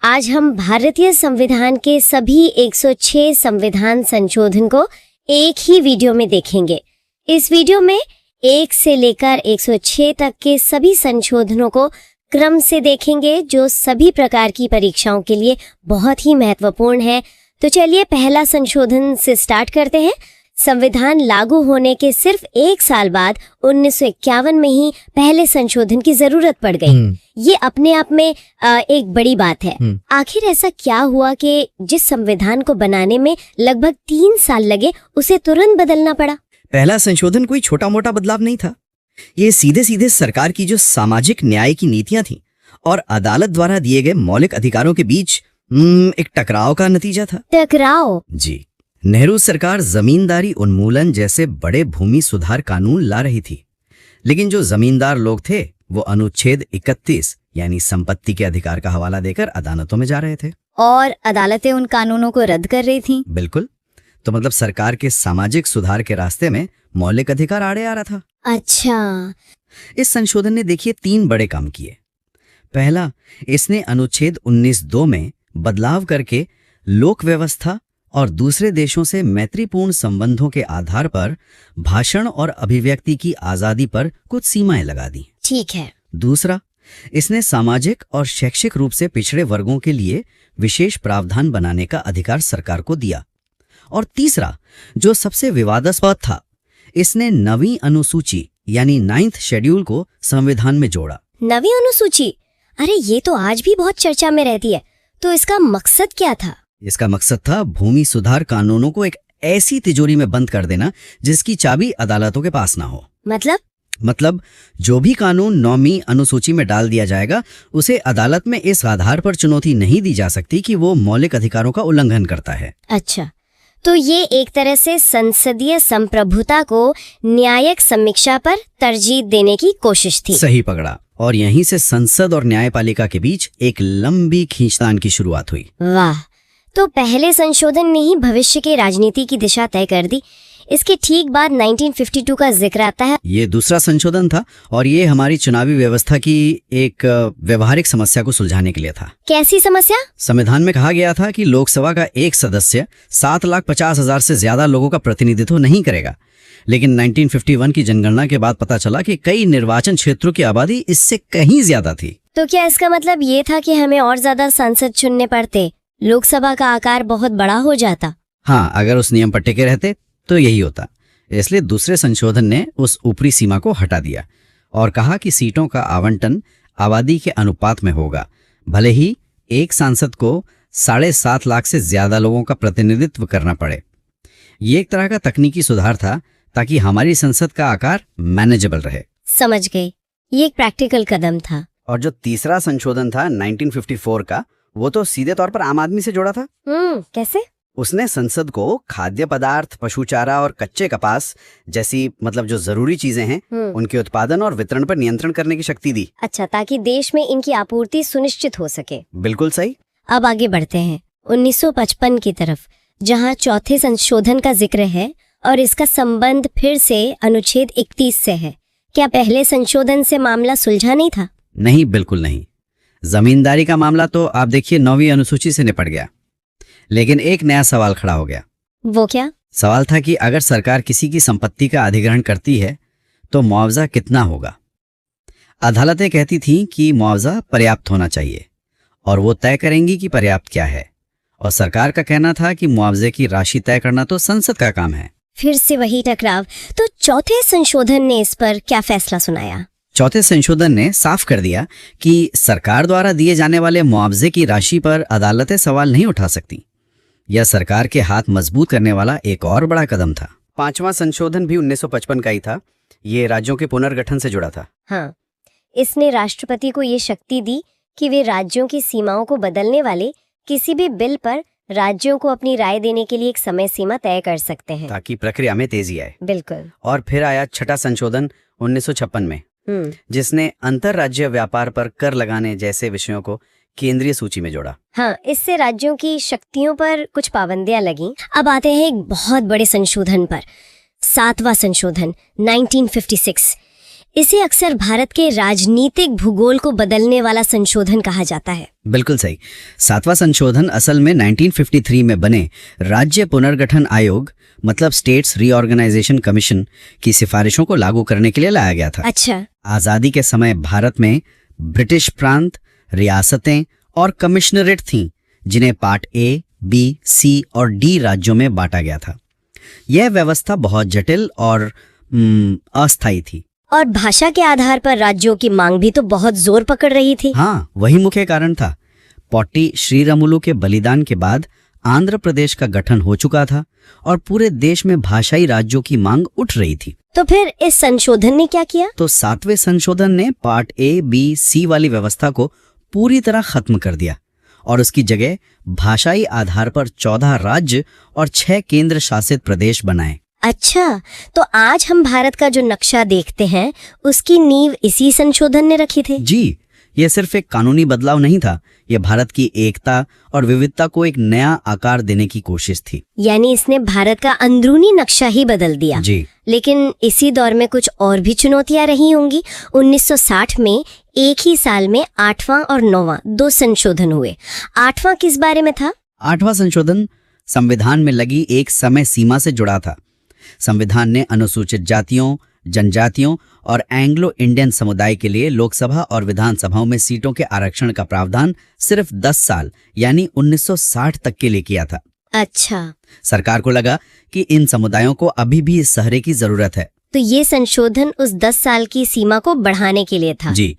आज हम भारतीय संविधान के सभी 106 संविधान संशोधन को एक ही वीडियो में देखेंगे। इस वीडियो में 1 से लेकर 106 तक के सभी संशोधनों को क्रम से देखेंगे, जो सभी प्रकार की परीक्षाओं के लिए बहुत ही महत्वपूर्ण है। तो चलिए पहला संशोधन से स्टार्ट करते हैं। संविधान लागू होने के सिर्फ 1 साल बाद 1951 में ही पहले संशोधन की जरूरत पड़ गई। ये अपने आप में एक बड़ी बात है। आखिर ऐसा क्या हुआ कि जिस संविधान को बनाने में लगभग 3 साल लगे, उसे तुरंत बदलना पड़ा? पहला संशोधन कोई छोटा मोटा बदलाव नहीं था। ये सीधे सीधे सरकार की जो सामाजिक न्याय की नीतियां थी और अदालत द्वारा दिए गए मौलिक अधिकारों के बीच एक टकराव का नतीजा था। टकराव? जी। नेहरू सरकार जमींदारी उन्मूलन जैसे बड़े भूमि सुधार कानून ला रही थी, लेकिन जो जमींदार लोग थे वो अनुच्छेद 31 यानी संपत्ति के अधिकार का हवाला देकर अदालतों में जा रहे थे और अदालतें उन कानूनों को रद्द कर रही थी। बिल्कुल। तो मतलब सरकार के सामाजिक सुधार के रास्ते में मौलिक अधिकार आड़े आ रहा था। अच्छा। इस संशोधन ने देखिए 3 बड़े काम किए। पहला, इसने अनुच्छेद 19(2) में बदलाव करके लोक व्यवस्था और दूसरे देशों से मैत्रीपूर्ण संबंधों के आधार पर भाषण और अभिव्यक्ति की आजादी पर कुछ सीमाएं लगा दी। ठीक है। दूसरा, इसने सामाजिक और शैक्षिक रूप से पिछड़े वर्गों के लिए विशेष प्रावधान बनाने का अधिकार सरकार को दिया। और तीसरा, जो सबसे विवादास्पद था, इसने 9वीं अनुसूची यानी 9th शेड्यूल को संविधान में जोड़ा। 9वीं अनुसूची? अरे ये तो आज भी बहुत चर्चा में रहती है। तो इसका मकसद क्या था? इसका मकसद था भूमि सुधार कानूनों को एक ऐसी तिजोरी में बंद कर देना जिसकी चाबी अदालतों के पास ना हो। मतलब जो भी कानून 9वीं अनुसूची में डाल दिया जाएगा, उसे अदालत में इस आधार पर चुनौती नहीं दी जा सकती कि वो मौलिक अधिकारों का उल्लंघन करता है। अच्छा, तो ये एक तरह से संसदीय संप्रभुता को न्यायिक समीक्षा पर तरजीह देने की कोशिश थी। सही पकड़ा। और यहीं से संसद और न्यायपालिका के बीच एक लंबी खींचतान की शुरुआत हुई। वाह, तो पहले संशोधन ने ही भविष्य की राजनीति की दिशा तय कर दी। इसके ठीक बाद 1952 का जिक्र आता है। ये दूसरा संशोधन था और ये हमारी चुनावी व्यवस्था की एक व्यवहारिक समस्या को सुलझाने के लिए था। कैसी समस्या? संविधान में कहा गया था कि लोकसभा का एक सदस्य 7,50,000 से ज्यादा लोगों का प्रतिनिधित्व नहीं करेगा, लेकिन 1951 की जनगणना के बाद पता चला कि कई निर्वाचन क्षेत्रों की आबादी इससे कहीं ज्यादा थी। तो क्या इसका मतलब ये था कि हमें और ज्यादा सांसद चुनने पड़ते? लोकसभा का आकार बहुत बड़ा हो जाता। हाँ, अगर उस नियम पर टिके रहते तो यही होता। इसलिए दूसरे संशोधन ने उस ऊपरी सीमा को हटा दिया और कहा कि सीटों का आवंटन आबादी के अनुपात में होगा, भले ही एक सांसद को 7.5 लाख से ज्यादा लोगों का प्रतिनिधित्व करना पड़े। ये एक तरह का तकनीकी सुधार था ताकि हमारी संसद का आकार मैनेजेबल रहे। समझ गई, ये एक प्रैक्टिकल कदम था। और जो तीसरा संशोधन था 1954 का, वो तो सीधे तौर पर आम आदमी से जोड़ा था। कैसे? उसने संसद को खाद्य पदार्थ, पशु चारा और कच्चे कपास जैसी मतलब जो जरूरी चीजें हैं, उनके उत्पादन और वितरण पर नियंत्रण करने की शक्ति दी। अच्छा, ताकि देश में इनकी आपूर्ति सुनिश्चित हो सके। बिल्कुल सही। अब आगे बढ़ते हैं 1955 की तरफ, जहाँ चौथे संशोधन का जिक्र है और इसका संबंध फिर से अनुच्छेद 31 से है। क्या पहले संशोधन से मामला सुलझा नहीं था? नहीं, बिल्कुल नहीं। जमींदारी का मामला तो आप देखिए 9वीं अनुसूची से निपट गया, लेकिन एक नया सवाल खड़ा हो गया। वो क्या? सवाल था कि अगर सरकार किसी की संपत्ति का अधिग्रहण करती है तो मुआवजा कितना होगा। अदालतें कहती थीं कि मुआवजा पर्याप्त होना चाहिए और वो तय करेंगी कि पर्याप्त क्या है, और सरकार का कहना था कि मुआवजे की राशि तय करना तो संसद का काम है। फिर से वही टकराव। तो चौथे संशोधन ने इस पर क्या फैसला सुनाया? चौथे संशोधन ने साफ कर दिया कि सरकार द्वारा दिए जाने वाले मुआवजे की राशि पर अदालतें सवाल नहीं उठा सकती। यह सरकार के हाथ मजबूत करने वाला एक और बड़ा कदम था। 5वां संशोधन भी 1955 का ही था। ये राज्यों के पुनर्गठन से जुड़ा था। हाँ, इसने राष्ट्रपति को ये शक्ति दी कि वे राज्यों की सीमाओं को बदलने वाले किसी भी बिल पर राज्यों को अपनी राय देने के लिए एक समय सीमा तय कर सकते हैं, ताकि प्रक्रिया में तेजी आए। बिल्कुल। और फिर आया छठा संशोधन 1956 में, जिसने अंतरराज्यीय व्यापार पर कर लगाने जैसे विषयों को केंद्रीय सूची में जोड़ा। हाँ, इससे राज्यों की शक्तियों पर कुछ पाबंदियां लगी। अब आते हैं एक बहुत बड़े संशोधन पर, 7वां संशोधन 1956। इसे अक्सर भारत के राजनीतिक भूगोल को बदलने वाला संशोधन कहा जाता है। बिल्कुल सही। 7वां संशोधन असल में 1953 में बने राज्य पुनर्गठन आयोग मतलब स्टेट्स रीऑर्गेनाइजेशन कमीशन की सिफारिशों को लागू करने के लिए लाया गया था। अच्छा। आजादी के समय भारत में ब्रिटिश प्रांत, रियासतें और कमिश्नरेट थीं, जिन्हें पार्ट ए, बी, सी और डी राज्यों में बांटा गया था। यह व्यवस्था बहुत जटिल और अस्थायी थी। और भाषा के आधार पर राज्यों की मांग भी तो बहुत जोर पकड़ रही थी। हाँ, वही मुख्य कारण था। पोट्टी श्रीरामुलु के बलिदान के बाद आंध्र प्रदेश का गठन हो चुका था और पूरे देश में भाषाई राज्यों की मांग उठ रही थी। तो फिर इस संशोधन ने क्या किया? तो 7वें संशोधन ने पार्ट ए, बी, सी वाली व्यवस्था को पूरी तरह खत्म कर दिया और उसकी जगह भाषाई आधार पर 14 राज्य और 6 केंद्र शासित प्रदेश बनाए। अच्छा, तो आज हम भारत का जो नक्शा देखते हैं उसकी नींव इसी संशोधन ने रखी थी। जी, यह सिर्फ एक कानूनी बदलाव नहीं था, यह भारत की एकता और विविधता को एक नया आकार देने की कोशिश थी। यानी इसने भारत का अंदरूनी नक्शा ही बदल दिया। जी। लेकिन इसी दौर में कुछ और भी चुनौतियां रही होंगी। 1960 में एक ही साल में 8वां और 9वां 2 संशोधन हुए। 8वां किस बारे में था? 8वां संशोधन संविधान में लगी एक समय सीमा से जुड़ा था। संविधान ने अनुसूचित जातियों, जनजातियों और एंग्लो इंडियन समुदाय के लिए लोकसभा और विधानसभाओं में सीटों के आरक्षण का प्रावधान सिर्फ 10 साल यानी 1960 तक के लिए किया था। अच्छा। सरकार को लगा कि इन समुदायों को अभी भी इस सहरे की जरूरत है। तो ये संशोधन उस 10 साल की सीमा को बढ़ाने के लिए था। जी।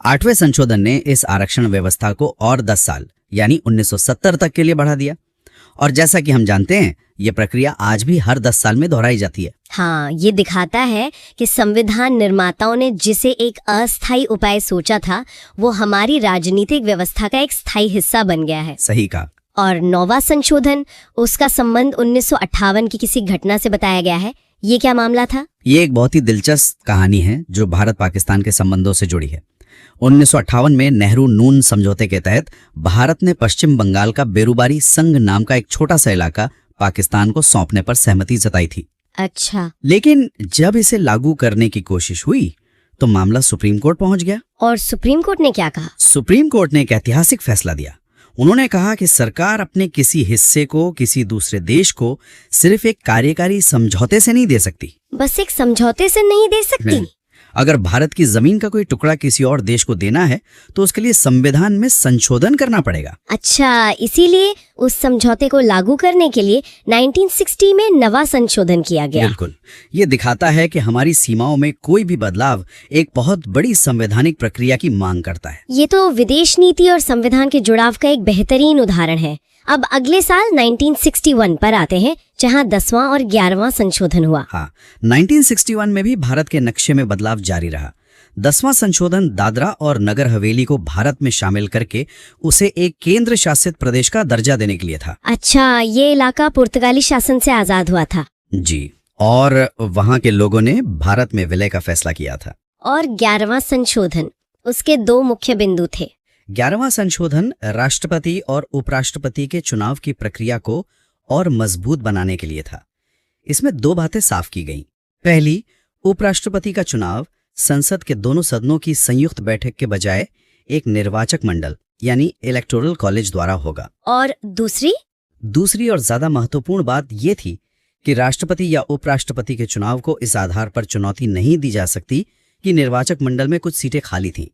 8वें संशोधन ने इस आरक्षण व्यवस्था को और 10 साल यानी 1970 तक के लिए बढ़ा दिया। और जैसा कि हम जानते हैं, ये प्रक्रिया आज भी हर 10 साल में दोहराई जाती है। हाँ, ये दिखाता है कि संविधान निर्माताओं ने जिसे एक अस्थायी उपाय सोचा था वो हमारी राजनीतिक व्यवस्था का एक स्थायी हिस्सा बन गया है। सही कहा। और 9वां संशोधन, उसका संबंध 1958 की किसी घटना से बताया गया है। ये क्या मामला था? ये एक बहुत ही दिलचस्प कहानी है जो भारत पाकिस्तान के संबंधों से जुड़ी है। 1958 में नेहरू नून समझौते के तहत भारत ने पश्चिम बंगाल का बेरुबारी संघ नाम का एक छोटा सा इलाका पाकिस्तान को सौंपने पर सहमति जताई थी। अच्छा। लेकिन जब इसे लागू करने की कोशिश हुई तो मामला सुप्रीम कोर्ट पहुंच गया। और सुप्रीम कोर्ट ने क्या कहा? सुप्रीम कोर्ट ने एक ऐतिहासिक फैसला दिया। उन्होंने कहा कि सरकार अपने किसी हिस्से को किसी दूसरे देश को सिर्फ एक कार्यकारी समझौते से नहीं दे सकती। बस एक समझौते से नहीं दे सकती? अगर भारत की जमीन का कोई टुकड़ा किसी और देश को देना है तो उसके लिए संविधान में संशोधन करना पड़ेगा। अच्छा, इसीलिए उस समझौते को लागू करने के लिए 1960 में 9वां संशोधन किया गया। बिल्कुल। ये दिखाता है कि हमारी सीमाओं में कोई भी बदलाव एक बहुत बड़ी संवैधानिक प्रक्रिया की मांग करता है। ये तो विदेश नीति और संविधान के जुड़ाव का एक बेहतरीन उदाहरण है। अब अगले साल 1961 पर आते हैं, जहां 10वां और 11वां संशोधन हुआ। हाँ, 1961 में भी भारत के नक्शे में बदलाव जारी रहा। 10वां संशोधन दादरा और नगर हवेली को भारत में शामिल करके उसे एक केंद्र शासित प्रदेश का दर्जा देने के लिए था। अच्छा, ये इलाका पुर्तगाली शासन से आजाद हुआ था। जी, और वहां के लोगों ने भारत में विलय का फैसला किया था। और 11वां संशोधन, उसके 2 मुख्य बिंदु थे। 11वां संशोधन राष्ट्रपति और उपराष्ट्रपति के चुनाव की प्रक्रिया को और मजबूत बनाने के लिए था। इसमें 2 बातें साफ की गईं। पहली, उपराष्ट्रपति का चुनाव संसद के दोनों सदनों की संयुक्त बैठक के बजाय एक निर्वाचक मंडल यानी इलेक्टोरल कॉलेज द्वारा होगा। और दूसरी और ज्यादा महत्वपूर्ण बात यह थी कि राष्ट्रपति या उपराष्ट्रपति के चुनाव को इस आधार पर चुनौती नहीं दी जा सकती कि निर्वाचक मंडल में कुछ सीटें खाली थीं।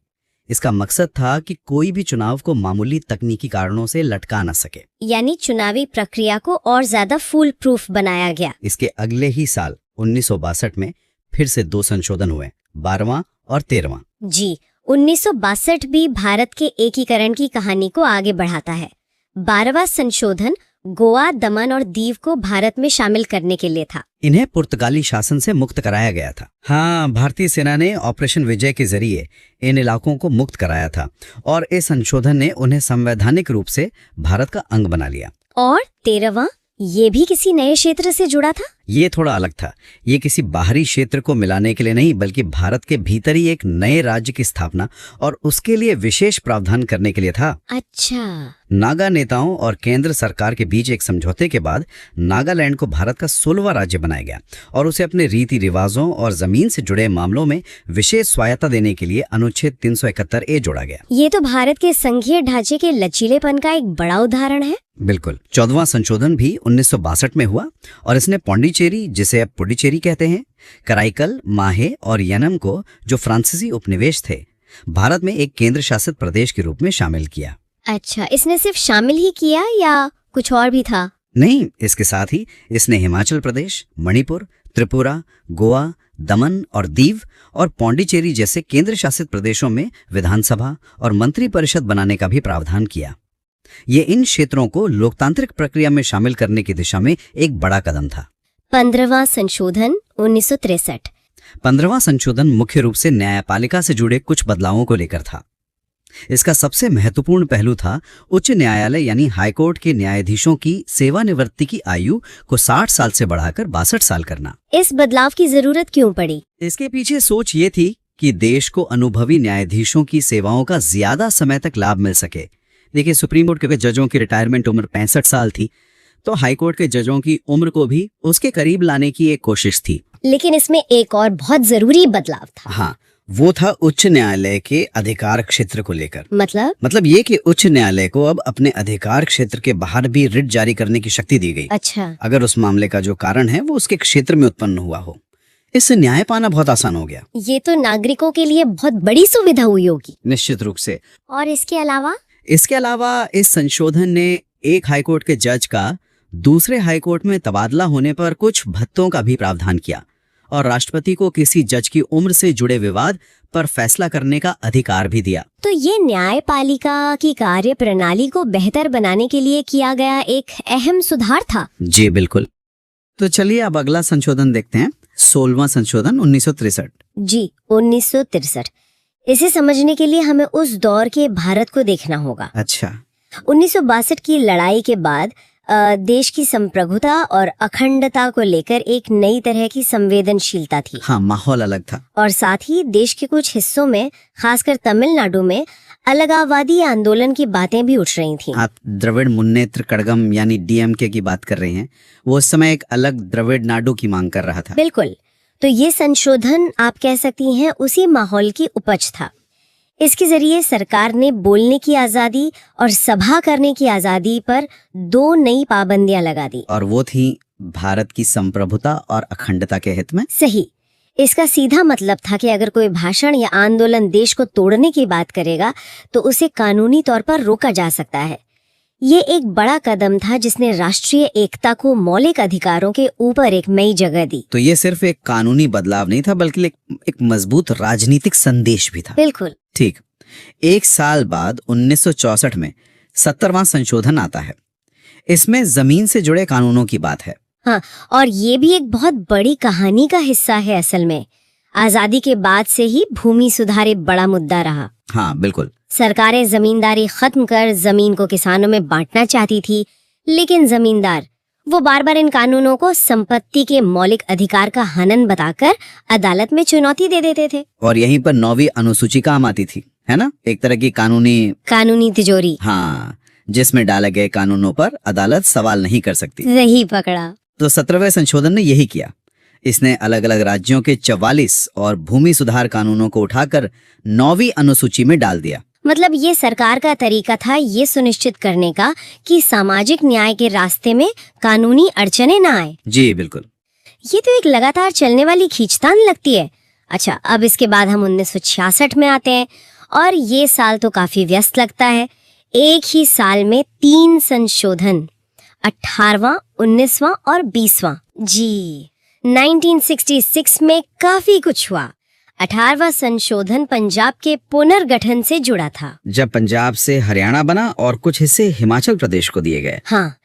इसका मकसद था कि कोई भी चुनाव को मामूली तकनीकी कारणों से लटका न सके। यानी चुनावी प्रक्रिया को और ज्यादा फूल प्रूफ बनाया गया। इसके अगले ही साल 1962 में फिर से 2 संशोधन हुए, 12वां और 13वां। जी, 1962 भी भारत के एकीकरण की कहानी को आगे बढ़ाता है। 12वां संशोधन गोवा, दमन और दीव को भारत में शामिल करने के लिए था। इन्हें पुर्तगाली शासन से मुक्त कराया गया था। हाँ, भारतीय सेना ने ऑपरेशन विजय के जरिए इन इलाकों को मुक्त कराया था और इस संशोधन ने उन्हें संवैधानिक रूप से भारत का अंग बना लिया। और 13वां ये भी किसी नए क्षेत्र से जुड़ा था? ये थोड़ा अलग था। ये किसी बाहरी क्षेत्र को मिलाने के लिए नहीं, बल्कि भारत के भीतर ही एक नए राज्य की स्थापना और उसके लिए विशेष प्रावधान करने के लिए था। अच्छा। नागा नेताओं और केंद्र सरकार के बीच एक समझौते के बाद नागालैंड को भारत का 16वां राज्य बनाया गया और उसे अपने रीति रिवाजों और जमीन से जुड़े मामलों में विशेष स्वायत्ता देने के लिए अनुच्छेद 371A जोड़ा गया। ये तो भारत के संघीय ढांचे के लचीलेपन का एक बड़ा उदाहरण है। बिल्कुल। 14वां संशोधन भी 1962 में हुआ और इसने पौंडीचेरी, जिसे अब पुडुचेरी कहते हैं, कराईकल, माहे और यनम को, जो फ्रांसीसी उपनिवेश थे, भारत में एक केंद्र शासित प्रदेश के रूप में शामिल किया। अच्छा, इसने सिर्फ शामिल ही किया या कुछ और भी था? नहीं, इसके साथ ही इसने हिमाचल प्रदेश, मणिपुर, त्रिपुरा, गोवा, दमन और दीव और पौंडीचेरी जैसे केंद्र शासित प्रदेशों में विधानसभा और मंत्री परिषद बनाने का भी प्रावधान किया। ये इन क्षेत्रों को लोकतांत्रिक प्रक्रिया में शामिल करने की दिशा में एक बड़ा कदम था। 15वां संशोधन 1963। 15वां संशोधन मुख्य रूप से न्यायपालिका से जुड़े कुछ बदलावों को लेकर था। इसका सबसे महत्वपूर्ण पहलू था उच्च न्यायालय यानी हाईकोर्ट के न्यायाधीशों की सेवानिवृत्ति की आयु को 60 साल से बढ़ाकर 62 साल करना। इस बदलाव की जरूरत क्यों पड़ी? इसके पीछे सोच ये थी कि देश को अनुभवी न्यायाधीशों की सेवाओं का ज्यादा समय तक लाभ मिल सके। देखिए, सुप्रीम कोर्ट के जजों की रिटायरमेंट उम्र 65 साल थी, तो हाईकोर्ट के जजों की उम्र को भी उसके करीब लाने की एक कोशिश थी। लेकिन इसमें एक और बहुत जरूरी बदलाव था। हाँ, वो था उच्च न्यायालय के अधिकार क्षेत्र को लेकर। मतलब ये कि उच्च न्यायालय को अब अपने अधिकार क्षेत्र के बाहर भी रिट जारी करने की शक्ति दी गई। अच्छा। अगर उस मामले का जो कारण है वो उसके क्षेत्र में उत्पन्न हुआ हो। इससे न्याय पाना बहुत आसान हो गया। ये तो नागरिकों के लिए बहुत बड़ी सुविधा हुई होगी। निश्चित रूप से। और इसके अलावा इस संशोधन ने एक हाईकोर्ट के जज का दूसरे हाईकोर्ट में तबादला होने पर कुछ भत्तों का भी प्रावधान किया और राष्ट्रपति को किसी जज की उम्र से जुड़े विवाद पर फैसला करने का अधिकार भी दिया। तो ये न्यायपालिका की कार्य प्रणाली को बेहतर बनाने के लिए किया गया एक अहम सुधार था। जी बिल्कुल। तो चलिए अब अगला संशोधन देखते हैं, 16वां संशोधन 1963। जी, 1963। इसे समझने के लिए हमें उस दौर के भारत को देखना होगा। अच्छा। 1962 की लड़ाई के बाद देश की संप्रभुता और अखंडता को लेकर एक नई तरह की संवेदनशीलता थी। हाँ, माहौल अलग था। और साथ ही देश के कुछ हिस्सों में, खासकर तमिलनाडु में, अलगाववादी आंदोलन की बातें भी उठ रही थीं। आप द्रविड़ मुन्नेत्र कड़गम यानी डीएमके की बात कर रहे हैं। वो उस समय एक अलग द्रविड़ नाडु की मांग कर रहा था। बिल्कुल। तो ये संशोधन आप कह सकती हैं उसी माहौल की उपज था। इसके जरिए सरकार ने बोलने की आजादी और सभा करने की आजादी पर 2 नई पाबंदियां लगा दी। और वो थी भारत की संप्रभुता और अखंडता के हित में। सही। इसका सीधा मतलब था कि अगर कोई भाषण या आंदोलन देश को तोड़ने की बात करेगा तो उसे कानूनी तौर पर रोका जा सकता है। ये एक बड़ा कदम था जिसने राष्ट्रीय एकता को मौलिक अधिकारों के ऊपर एक नई जगह दी। तो ये सिर्फ एक कानूनी बदलाव नहीं था, बल्कि एक मजबूत राजनीतिक संदेश भी था। बिल्कुल। ठीक। एक साल बाद 1964 में 70वां संशोधन आता है। इसमें जमीन से जुड़े कानूनों की बात है। हाँ, और ये भी एक बहुत बड़ी कहानी का हिस्सा है। असल में आजादी के बाद से ही भूमि सुधार एक बड़ा मुद्दा रहा। हाँ बिल्कुल। सरकारें जमींदारी खत्म कर जमीन को किसानों में बांटना चाहती थी, लेकिन जमींदार वो बार बार इन कानूनों को संपत्ति के मौलिक अधिकार का हनन बताकर अदालत में चुनौती दे देते थे। और यहीं पर 9वीं अनुसूची काम आती थी, है ना, एक तरह की कानूनी तिजोरी। हाँ, जिसमें डाले गए कानूनों पर अदालत सवाल नहीं कर सकती। सही पकड़ा। तो 17वें संशोधन ने यही किया। इसने अलग अलग राज्यों के 44 और भूमि सुधार कानूनों को उठाकर 9वीं अनुसूची में डाल दिया। मतलब ये सरकार का तरीका था ये सुनिश्चित करने का कि सामाजिक न्याय के रास्ते में कानूनी अड़चने न आए। जी बिल्कुल। ये तो एक लगातार चलने वाली खींचतान लगती है। अच्छा, अब इसके बाद हम 1966 में आते हैं और ये साल तो काफी व्यस्त लगता है। एक ही साल में 3 संशोधन, 18वां, 19वां और 20वां। जी, 1966 में काफी कुछ हुआ। 18वां संशोधन पंजाब के पुनर्गठन से जुड़ा था, जब पंजाब से हरियाणा बना और कुछ हिस्से हिमाचल प्रदेश को दिए गए। हाँ,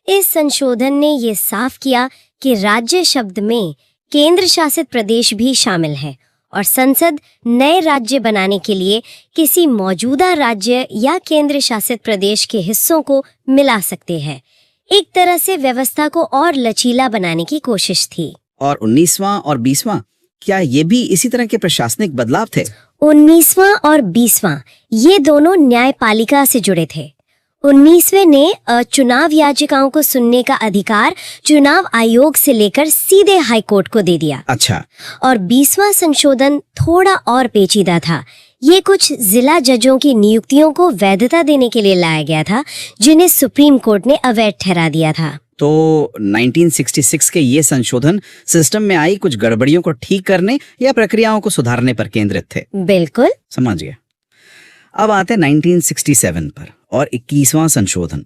इस संशोधन ने ये साफ किया कि राज्य शब्द में केंद्र शासित प्रदेश भी शामिल है और संसद नए राज्य बनाने के लिए किसी मौजूदा राज्य या केंद्र शासित प्रदेश के हिस्सों को मिला सकते हैं। एक तरह से व्यवस्था को और लचीला बनाने की कोशिश थी। और 19वां और 20वां, क्या ये भी इसी तरह के प्रशासनिक बदलाव थे? 19वां और 20वां ये दोनों न्यायपालिका से जुड़े थे। 19वें ने चुनाव याचिकाओं को सुनने का अधिकार चुनाव आयोग से लेकर सीधे हाई कोर्ट को दे दिया। अच्छा। और 20वां संशोधन थोड़ा और पेचीदा था। ये कुछ जिला जजों की नियुक्तियों को वैधता देने के लिए लाया गया था, जिन्हें सुप्रीम कोर्ट ने अवैध ठहरा दिया था। तो 1966 के ये संशोधन सिस्टम में आई कुछ गड़बड़ियों को ठीक करने या प्रक्रियाओं को सुधारने पर केंद्रित थे? बिल्कुल। समझ गया। अब आते हैं 1967 पर और 21वां संशोधन।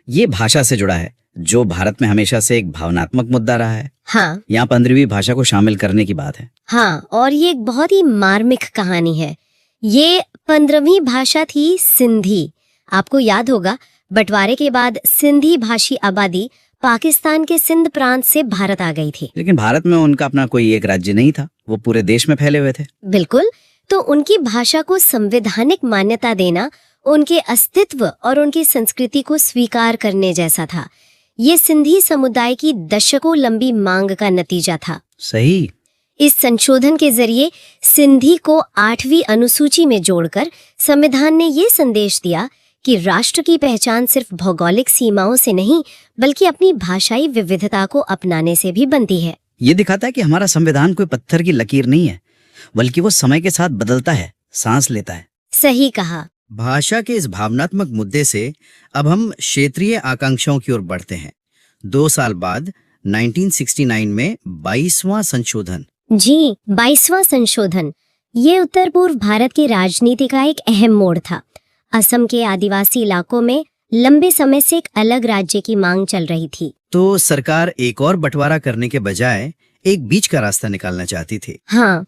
ये भाषा से जुड़ा है, जो भारत में हमेशा से एक भावनात्मक मुद्दा रहा है। हाँ। यहाँ 15वीं भाषा को शामिल करने की बात है। हाँ, और ये एक बहुत ही मार्मिक कहानी है। ये 15वीं भाषा थी सिंधी। आपको याद होगा, बंटवारे के बाद सिंधी भाषी आबादी पाकिस्तान के सिंध प्रांत से भारत आ गई थी। लेकिन भारत में उनका अपना कोई एक राज्य नहीं था, वो पूरे देश में फैले हुए थे। बिल्कुल। तो उनकी भाषा को संवैधानिक मान्यता देना उनके अस्तित्व और उनकी संस्कृति को स्वीकार करने जैसा था। ये सिंधी समुदाय की दशकों लंबी मांग का नतीजा था। सही। इस संशोधन के जरिए सिंधी को 8वीं अनुसूची में जोड़कर संविधान ने ये संदेश दिया कि राष्ट्र की पहचान सिर्फ भौगोलिक सीमाओं से नहीं, बल्कि अपनी भाषाई विविधता को अपनाने से भी बनती है। ये दिखाता है कि हमारा संविधान कोई पत्थर की लकीर नहीं है, बल्कि वो समय के साथ बदलता है, सांस लेता है। सही कहा। भाषा के इस भावनात्मक मुद्दे से अब हम क्षेत्रीय आकांक्षाओं की ओर बढ़ते हैं। 2 साल बाद 1969 में 22वां संशोधन। जी, 22वां संशोधन। ये उत्तर पूर्व भारत की राजनीति का एक अहम मोड़ था। असम के आदिवासी इलाकों में लंबे समय से एक अलग राज्य की मांग चल रही थी। तो सरकार एक और बंटवारा करने के बजाय एक बीच का रास्ता निकालना चाहती थी। हाँ,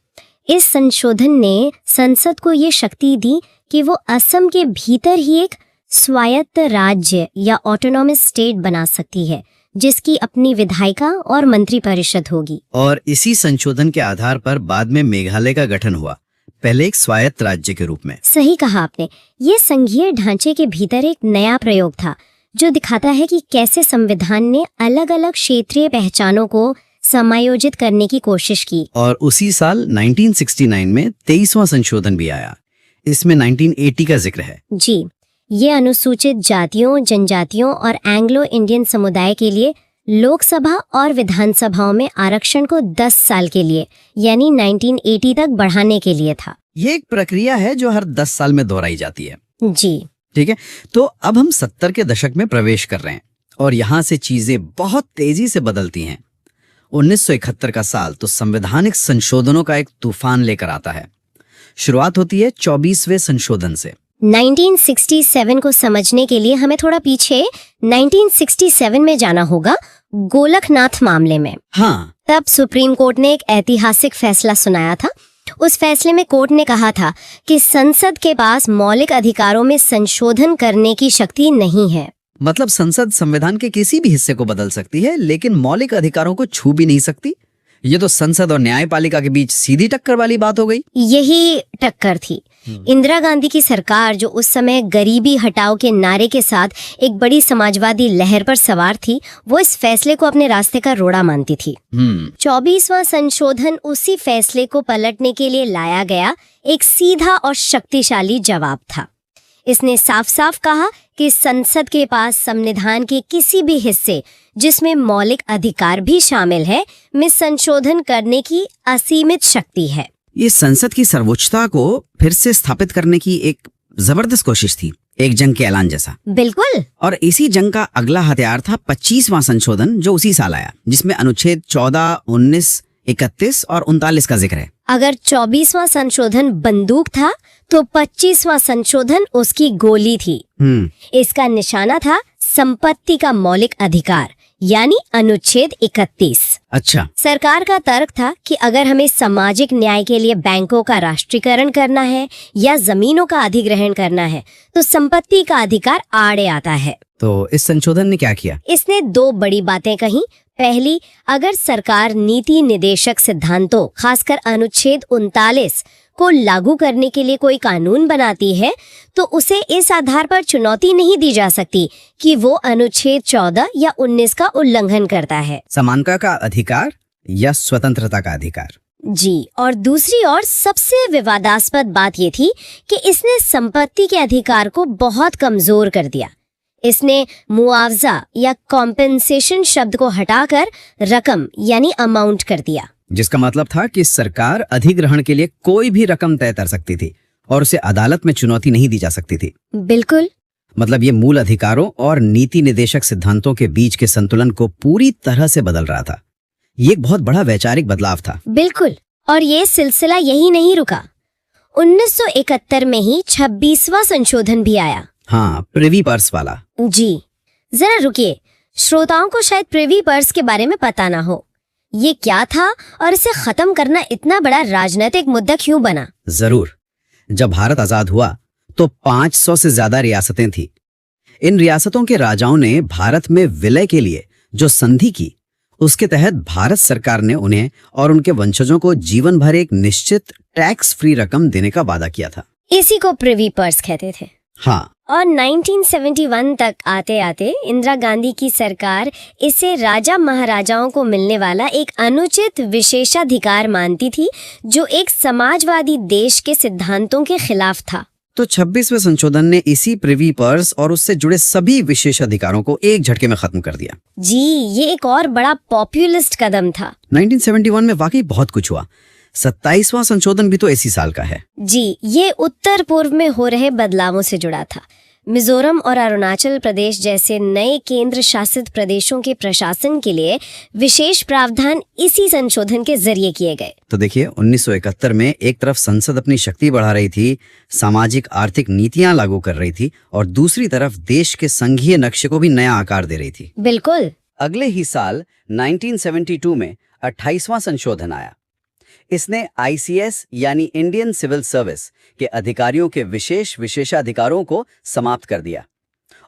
इस संशोधन ने संसद को ये शक्ति दी कि वो असम के भीतर ही एक स्वायत्त राज्य या ऑटोनॉमस स्टेट बना सकती है, जिसकी अपनी विधायिका और मंत्री परिषद होगी। और इसी संशोधन के आधार पर बाद में मेघालय का गठन हुआ, पहले एक स्वायत्त राज्य के रूप में। सही कहा आपने। ये संघीय ढांचे के भीतर एक नया प्रयोग था, जो दिखाता है कि कैसे संविधान ने अलग अलग क्षेत्रीय पहचानों को समायोजित करने की कोशिश की। और उसी साल 1969 में 23वां संशोधन भी आया। इसमें 1980 का जिक्र है। जी, ये अनुसूचित जातियों, जनजातियों और एंग्लो इंडियन समुदाय के लिए लोकसभा और विधानसभाओं में आरक्षण को 10 साल के लिए यानी 1980 तक बढ़ाने के लिए था। ये एक प्रक्रिया है जो हर 10 साल में दोहराई जाती है। जी, ठीक है। तो अब हम 70 के दशक में प्रवेश कर रहे हैं और यहाँ से चीजें बहुत तेजी से बदलती हैं। 1971 का साल तो संवैधानिक संशोधनों का एक तूफान लेकर आता है। शुरुआत होती है 24वें संशोधन से। 1967 को समझने के लिए हमें थोड़ा पीछे 1967 में जाना होगा, गोलकनाथ मामले में। हाँ, तब सुप्रीम कोर्ट ने एक ऐतिहासिक फैसला सुनाया था। उस फैसले में कोर्ट ने कहा था कि संसद के पास मौलिक अधिकारों में संशोधन करने की शक्ति नहीं है। मतलब संसद संविधान के किसी भी हिस्से को बदल सकती है, लेकिन मौलिक अधिकारों को छू भी नहीं सकती। ये तो संसद और न्यायपालिका के बीच सीधी टक्कर वाली बात हो गई। यही टक्कर थी। इंदिरा गांधी की सरकार, जो उस समय गरीबी हटाओ के नारे के साथ एक बड़ी समाजवादी लहर पर सवार थी, वो इस फैसले को अपने रास्ते का रोड़ा मानती थी। 24वां संशोधन उसी फैसले को पलटने के लिए लाया गया एक सीधा और शक्तिशाली जवाब था। इसने साफ साफ कहा कि संसद के पास संविधान के किसी भी हिस्से, जिसमें मौलिक अधिकार भी शामिल है, में संशोधन करने की असीमित शक्ति है। ये संसद की सर्वोच्चता को फिर से स्थापित करने की एक जबरदस्त कोशिश थी, एक जंग के ऐलान जैसा। बिल्कुल। और इसी जंग का अगला हथियार था 25वां संशोधन, जो उसी साल आया, जिसमें अनुच्छेद 14, 19, 31 और 39 का जिक्र है। अगर 24वां संशोधन बंदूक था, तो 25वां संशोधन उसकी गोली थी। इसका निशाना था संपत्ति का मौलिक अधिकार, यानी अनुच्छेद 31। अच्छा। सरकार का तर्क था कि अगर हमें सामाजिक न्याय के लिए बैंकों का राष्ट्रीयकरण करना है या जमीनों का अधिग्रहण करना है, तो संपत्ति का अधिकार आड़े आता है। तो इस संशोधन ने क्या किया? इसने 2 बड़ी बातें कही। पहली, अगर सरकार नीति निदेशक सिद्धांतों खासकर अनुच्छेद 39 को लागू करने के लिए कोई कानून बनाती है तो उसे इस आधार पर चुनौती नहीं दी जा सकती कि वो अनुच्छेद 14 या 19 का उल्लंघन करता है। समानता का अधिकार या स्वतंत्रता का अधिकार। जी, और दूसरी और सबसे विवादास्पद बात ये थी कि इसने संपत्ति के अधिकार को बहुत कमजोर कर दिया। इसने मुआवजा या कॉम्पेंसेशन शब्द को हटाकर रकम यानी अमाउंट कर दिया, जिसका मतलब था कि सरकार अधिग्रहण के लिए कोई भी रकम तय कर सकती थी और उसे अदालत में चुनौती नहीं दी जा सकती थी। बिल्कुल। मतलब ये मूल अधिकारों और नीति निदेशक सिद्धांतों के बीच के संतुलन को पूरी तरह से बदल रहा था। ये एक बहुत बड़ा वैचारिक बदलाव था। बिल्कुल, और ये सिलसिला यही नहीं रुका। 1971 में ही 26वां संशोधन भी आया। हाँ, प्रिवी पर्स वाला। जी, जरा रुकिए, श्रोताओं को शायद प्रिवी पर्स के बारे में पता ना हो। ये क्या था और इसे खत्म करना इतना बड़ा राजनीतिक मुद्दा क्यों बना? जरूर। जब भारत आजाद हुआ तो 500 से ज्यादा रियासतें थी। इन रियासतों के राजाओं ने भारत में विलय के लिए जो संधि की, उसके तहत भारत सरकार ने उन्हें और उनके वंशजों को जीवन भर एक निश्चित टैक्स फ्री रकम देने का वादा किया था। इसी को प्रिवी पर्स कहते थे। हाँ, और 1971 तक आते आते इंदिरा गांधी की सरकार इसे राजा महाराजाओं को मिलने वाला एक अनुचित विशेषाधिकार मानती थी, जो एक समाजवादी देश के सिद्धांतों के खिलाफ था। तो 26वें संशोधन ने इसी प्रिवी पर्स और उससे जुड़े सभी विशेषाधिकारों को एक झटके में खत्म कर दिया। जी, ये एक और बड़ा पॉपुलिस्ट कदम था। 1971 में वाकई बहुत कुछ हुआ। 27वां संशोधन भी तो इसी साल का है। जी, ये उत्तर पूर्व में हो रहे बदलावों से जुड़ा था। मिजोरम और अरुणाचल प्रदेश जैसे नए केंद्र शासित प्रदेशों के प्रशासन के लिए विशेष प्रावधान इसी संशोधन के जरिए किए गए। तो देखिए, 1971 में एक तरफ संसद अपनी शक्ति बढ़ा रही थी, सामाजिक आर्थिक नीतियां लागू कर रही थी, और दूसरी तरफ देश के संघीय नक्शे को भी नया आकार दे रही थी। बिल्कुल। अगले ही साल 1972 में 28वां संशोधन आया। इसने ICS यानी इंडियन सिविल सर्विस के अधिकारियों के विशेषाधिकारों को समाप्त कर दिया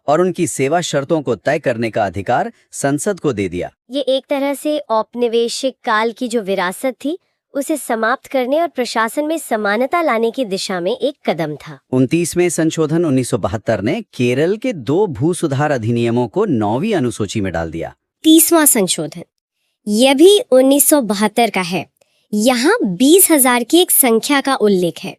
और उनकी सेवा शर्तों को तय करने का अधिकार संसद को दे दिया। ये एक तरह से औपनिवेशिक काल की जो विरासत थी उसे समाप्त करने और प्रशासन में समानता लाने की दिशा में एक कदम था। 29वें संशोधन 1972 ने केरल के 2 भू सुधार अधिनियमों को 9वीं अनुसूची में डाल दिया। 30वां संशोधन यह भी 1972 का है। यहाँ 20,000 की एक संख्या का उल्लेख है।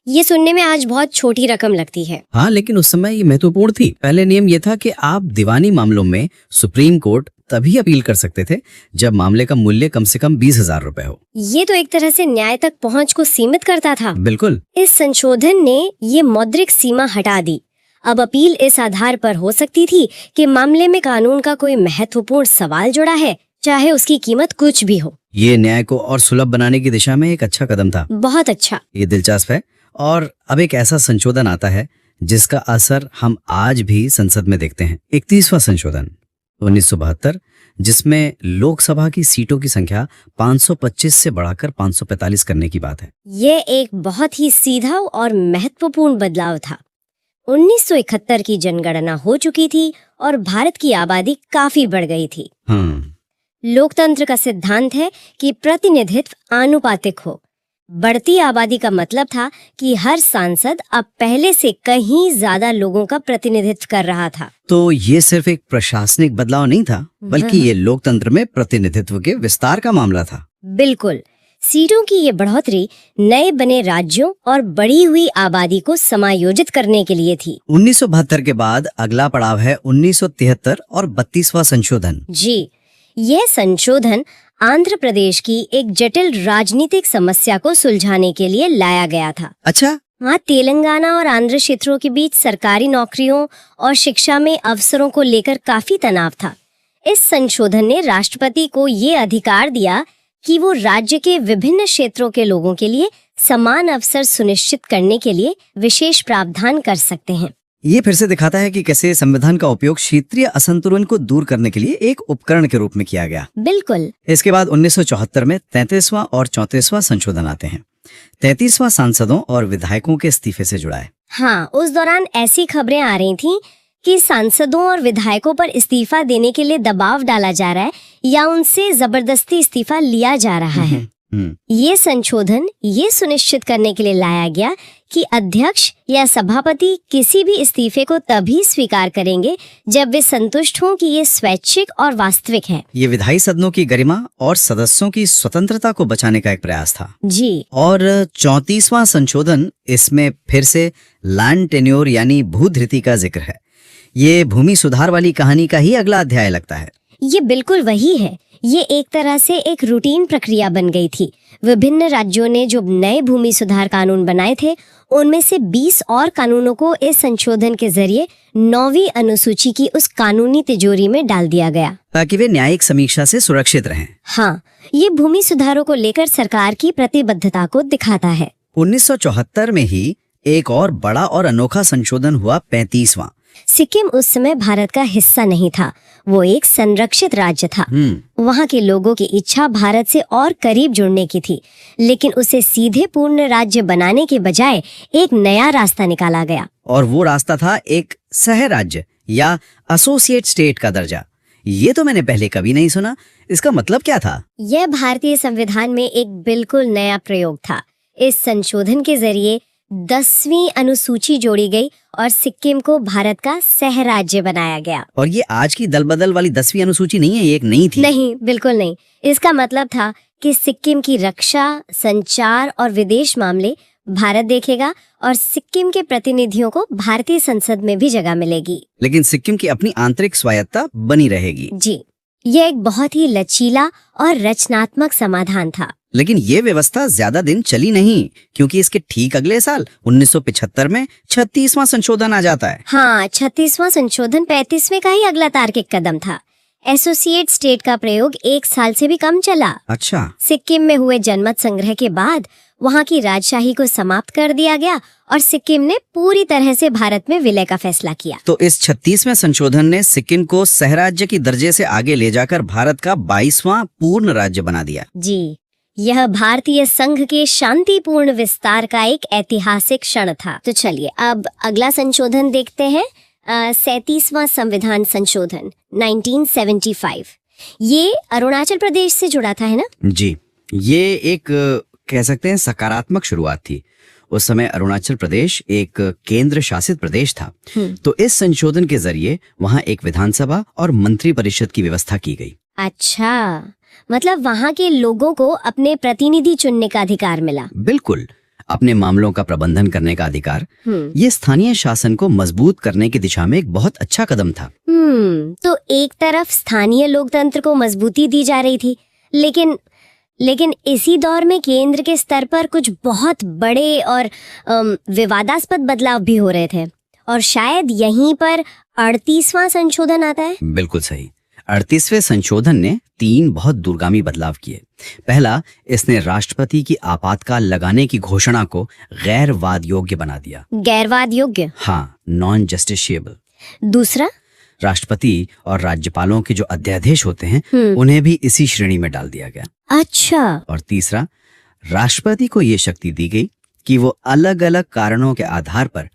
ये सुनने में आज बहुत छोटी रकम लगती है। हाँ, लेकिन उस समय ये महत्वपूर्ण थी। पहले नियम ये था कि आप दीवानी मामलों में सुप्रीम कोर्ट तभी अपील कर सकते थे जब मामले का मूल्य कम से कम 20,000 रुपए हो। ये तो एक तरह से न्याय तक पहुँच को सीमित करता था। बिल्कुल। इस संशोधन ने ये मौद्रिक सीमा हटा दी। अब अपील इस आधार पर हो सकती थी कि मामले में कानून का कोई महत्वपूर्ण सवाल जुड़ा है, चाहे उसकी कीमत कुछ भी हो। ये न्याय को और सुलभ बनाने की दिशा में एक अच्छा कदम था। बहुत अच्छा। ये दिलचस्प है। और अब एक ऐसा संशोधन आता है जिसका असर हम आज भी संसद में देखते हैं। 31वां संशोधन 1972, जिसमें लोकसभा की सीटों की संख्या 525 से बढ़ाकर 545 करने की बात है। ये एक बहुत ही सीधा और महत्वपूर्ण बदलाव था। 1971 की जनगणना हो चुकी थी और भारत की आबादी काफी बढ़ गई थी। लोकतंत्र का सिद्धांत है कि प्रतिनिधित्व आनुपातिक हो। बढ़ती आबादी का मतलब था कि हर सांसद अब पहले से कहीं ज्यादा लोगों का प्रतिनिधित्व कर रहा था। तो ये सिर्फ एक प्रशासनिक बदलाव नहीं था, बल्कि ये लोकतंत्र में प्रतिनिधित्व के विस्तार का मामला था। बिल्कुल। सीटों की ये बढ़ोतरी नए बने राज्यों और बढ़ी हुई आबादी को समायोजित करने के लिए थी। 1972 के बाद अगला पड़ाव है 1973 और 32वां संशोधन। जी, यह संशोधन आंध्र प्रदेश की एक जटिल राजनीतिक समस्या को सुलझाने के लिए लाया गया था। अच्छा। हाँ, तेलंगाना और आंध्र क्षेत्रों के बीच सरकारी नौकरियों और शिक्षा में अवसरों को लेकर काफी तनाव था। इस संशोधन ने राष्ट्रपति को ये अधिकार दिया कि वो राज्य के विभिन्न क्षेत्रों के लोगों के लिए समान अवसर सुनिश्चित करने के लिए विशेष प्रावधान कर सकते हैं। ये फिर से दिखाता है कि कैसे संविधान का उपयोग क्षेत्रीय असंतुलन को दूर करने के लिए एक उपकरण के रूप में किया गया। बिल्कुल। इसके बाद 1974 में 33वां और 34वां संशोधन आते हैं। 33वां सांसदों और विधायकों के इस्तीफे से जुड़ा है। हाँ, उस दौरान ऐसी खबरें आ रही थीं कि सांसदों और विधायकों पर इस्तीफा देने के लिए दबाव डाला जा रहा है या उनसे जबरदस्ती इस्तीफा लिया जा रहा है। ये संशोधन ये सुनिश्चित करने के लिए लाया गया कि अध्यक्ष या सभापति किसी भी इस्तीफे को तभी स्वीकार करेंगे जब वे संतुष्ट हों कि ये स्वैच्छिक और वास्तविक है। ये विधायी सदनों की गरिमा और सदस्यों की स्वतंत्रता को बचाने का एक प्रयास था। जी। और 34वां संशोधन, इसमें फिर से लैंड टेन्योर यानी भूधृति का जिक्र है। ये भूमि सुधार वाली कहानी का ही अगला अध्याय लगता है। ये बिल्कुल वही है। ये एक तरह से एक रूटीन प्रक्रिया बन गई थी। विभिन्न राज्यों ने जो नए भूमि सुधार कानून बनाए थे, उनमें से 20 और कानूनों को इस संशोधन के जरिए 9वीं अनुसूची की उस कानूनी तिजोरी में डाल दिया गया ताकि वे न्यायिक समीक्षा से सुरक्षित रहें। हाँ, ये भूमि सुधारों को लेकर सरकार की प्रतिबद्धता को दिखाता है। 1974 में ही एक और बड़ा और अनोखा संशोधन हुआ, 35वां। सिक्किम उस समय भारत का हिस्सा नहीं था, वो एक संरक्षित राज्य था। वहाँ के लोगों की इच्छा भारत से और करीब जुड़ने की थी, लेकिन उसे सीधे पूर्ण राज्य बनाने के बजाय एक नया रास्ता निकाला गया। और वो रास्ता था एक सह राज्य या एसोसिएट स्टेट का दर्जा। ये तो मैंने पहले कभी नहीं सुना। इसका मतलब क्या था? यह भारतीय संविधान में एक बिल्कुल नया प्रयोग था। इस संशोधन के जरिए 10वीं अनुसूची जोड़ी गई और सिक्किम को भारत का सह राज्य बनाया गया। और ये आज की दल बदल वाली 10वीं अनुसूची नहीं है, ये एक नई थी। नहीं, बिल्कुल नहीं। इसका मतलब था कि सिक्किम की रक्षा, संचार और विदेश मामले भारत देखेगा और सिक्किम के प्रतिनिधियों को भारतीय संसद में भी जगह मिलेगी। लेकिन सिक्किम की अपनी आंतरिक स्वायत्ता बनी रहेगी। जी, ये एक बहुत ही लचीला और रचनात्मक समाधान था। लेकिन ये व्यवस्था ज्यादा दिन चली नहीं, क्योंकि इसके ठीक अगले साल 1975 में 36वां संशोधन आ जाता है। हाँ, 36वां संशोधन 35वें का ही अगला तार्किक कदम था। एसोसिएट स्टेट का प्रयोग 1 साल से भी कम चला। अच्छा। सिक्किम में हुए जनमत संग्रह के बाद वहाँ की राजशाही को समाप्त कर दिया गया और सिक्किम ने पूरी तरह से भारत में विलय का फैसला किया। तो इस 36वें संशोधन ने सिक्किम को सहराज्य की दर्जे से आगे ले जाकर भारत का 22वां पूर्ण राज्य बना दिया। जी, यह भारतीय संघ के शांतिपूर्ण विस्तार का एक ऐतिहासिक क्षण था। तो चलिए अब अगला संशोधन देखते हैं। 37वां संविधान संशोधन 1975। ये अरुणाचल प्रदेश से जुड़ा था, है ना? जी, ये एक कह सकते हैं सकारात्मक शुरुआत थी। उस समय अरुणाचल प्रदेश एक केंद्र शासित प्रदेश था। तो इस संशोधन के जरिए वहाँ एक विधानसभा और मंत्री परिषद की व्यवस्था की गई। अच्छा, मतलब वहाँ के लोगों को अपने प्रतिनिधि चुनने का अधिकार मिला। बिल्कुल, अपने मामलों का प्रबंधन करने का अधिकार। ये स्थानीय शासन को मजबूत करने की दिशा में एक बहुत अच्छा कदम था। तो एक तरफ स्थानीय लोकतंत्र को मजबूती दी जा रही थी, लेकिन इसी दौर में केंद्र के स्तर पर कुछ बहुत बड़े और विवादास्पद बदलाव भी हो रहे थे। और शायद यहीं पर 38वां संशोधन आता है। बिल्कुल सही। 38वें संशोधन ने 3 बहुत दूरगामी बदलाव किए। पहला, इसने राष्ट्रपति की आपातकाल लगाने की घोषणा को गैरवाद योग्य बना दिया। गैरवाद योग्य? हाँ, नॉन जस्टिशिएबल। दूसरा, राष्ट्रपति और राज्यपालों के जो अध्यादेश होते हैं उन्हें भी इसी श्रेणी में डाल दिया गया। अच्छा। और तीसरा, राष्ट्रपति को ये शक्ति दी गई कि वो अलग अलग कारणों के आधार पर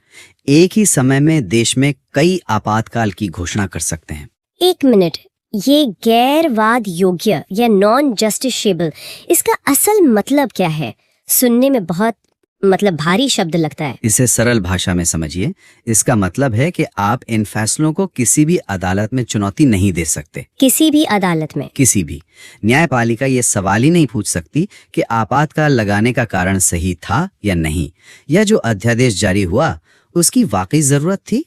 एक ही समय में देश में कई आपातकाल की घोषणा कर सकते हैं। 1 मिनट, ये गैरवाद योग्य या नॉन जस्टिशिएबल, इसका असल मतलब क्या है? सुनने में बहुत भारी शब्द लगता है। इसे सरल भाषा में समझिए। इसका मतलब है कि आप इन फैसलों को किसी भी अदालत में चुनौती नहीं दे सकते। किसी भी अदालत में? किसी भी। न्यायपालिका ये सवाल ही नहीं पूछ सकती कि आपातकाल लगाने का कारण सही था या नहीं, या जो अध्यादेश जारी हुआ उसकी वाकई जरूरत थी।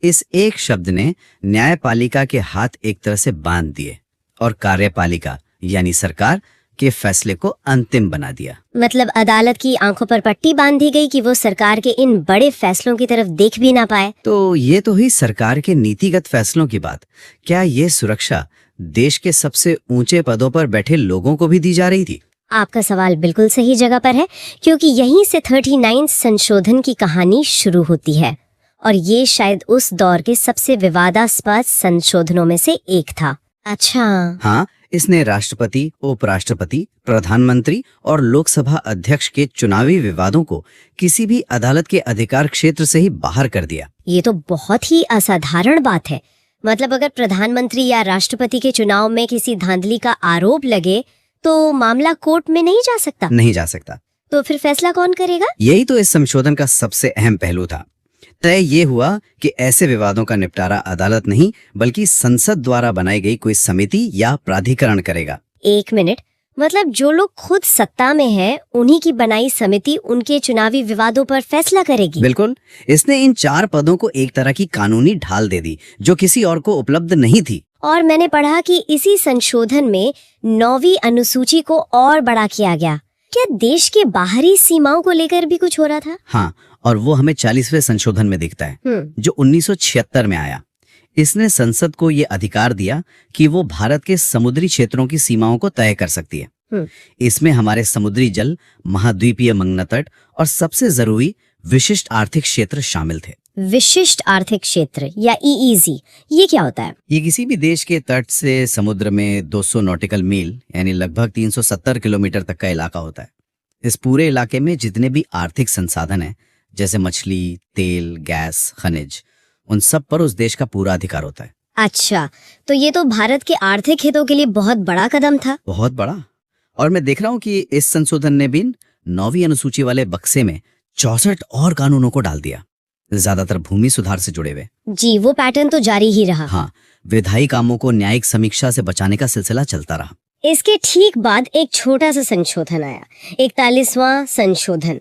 इस एक शब्द ने न्यायपालिका के हाथ एक तरह से बांध दिए और कार्यपालिका यानी सरकार के फैसले को अंतिम बना दिया। मतलब अदालत की आंखों पर पट्टी बांध दी गई कि वो सरकार के इन बड़े फैसलों की तरफ देख भी ना पाए। तो ये तो हुई सरकार के नीतिगत फैसलों की बात। क्या ये सुरक्षा देश के सबसे ऊंचे पदों पर बैठे लोगों को भी दी जा रही थी? आपका सवाल बिल्कुल सही जगह पर है, क्योंकि यहीं से 39 संशोधन की कहानी शुरू होती है और ये शायद उस दौर के सबसे विवादास्पद संशोधनों में से एक था। अच्छा। हाँ, इसने राष्ट्रपति, उपराष्ट्रपति, प्रधानमंत्री और लोकसभा अध्यक्ष के चुनावी विवादों को किसी भी अदालत के अधिकार क्षेत्र से ही बाहर कर दिया। ये तो बहुत ही असाधारण बात है। मतलब अगर प्रधानमंत्री या राष्ट्रपति के चुनाव में किसी धांधली का आरोप लगे तो मामला कोर्ट में नहीं जा सकता। नहीं जा सकता। तो फिर फैसला कौन करेगा? यही तो इस संशोधन का सबसे अहम पहलू था। तय ये हुआ कि ऐसे विवादों का निपटारा अदालत नहीं बल्कि संसद द्वारा बनाई गई कोई समिति या प्राधिकरण करेगा। एक मिनट, मतलब जो लोग खुद सत्ता में हैं, उन्हीं की बनाई समिति उनके चुनावी विवादों पर फैसला करेगी। बिल्कुल। इसने इन 4 पदों को एक तरह की कानूनी ढाल दे दी जो किसी और को उपलब्ध नहीं थी। और मैंने पढ़ा कि इसी संशोधन में 9वीं अनुसूची को और बड़ा किया गया। क्या देश के बाहरी सीमाओं को लेकर भी कुछ हो रहा था? हाँ, और वो हमें 40वें संशोधन में दिखता है जो 1976 में आया। इसने संसद को ये अधिकार दिया कि वो भारत के समुद्री क्षेत्रों की सीमाओं को तय कर सकती है। इसमें हमारे समुद्री जल, महाद्वीपीय मंगना तट और सबसे जरूरी विशिष्ट आर्थिक क्षेत्र शामिल थे। विशिष्ट आर्थिक क्षेत्र या EEZ, ये क्या होता है? ये किसी भी देश के तट से समुद्र में 200 नॉटिकल मील यानी लगभग 370 किलोमीटर तक का इलाका होता है। इस पूरे इलाके में जितने भी आर्थिक संसाधन हैं जैसे मछली, तेल, गैस, खनिज, उन सब पर उस देश का पूरा अधिकार होता है। अच्छा, तो ये तो भारत के आर्थिक हितों के लिए बहुत बड़ा कदम था। बहुत बड़ा। और मैं देख रहा हूँ कि इस संशोधन ने भी 9वीं अनुसूची वाले बक्से में 64 और कानूनों को डाल दिया, ज्यादातर भूमि सुधार से जुड़े हुए। जी, वो पैटर्न तो जारी ही रहा। हाँ, विधायी कामों को न्यायिक समीक्षा से बचाने का सिलसिला चलता रहा। इसके ठीक बाद एक छोटा सा संशोधन आया, 41वां संशोधन।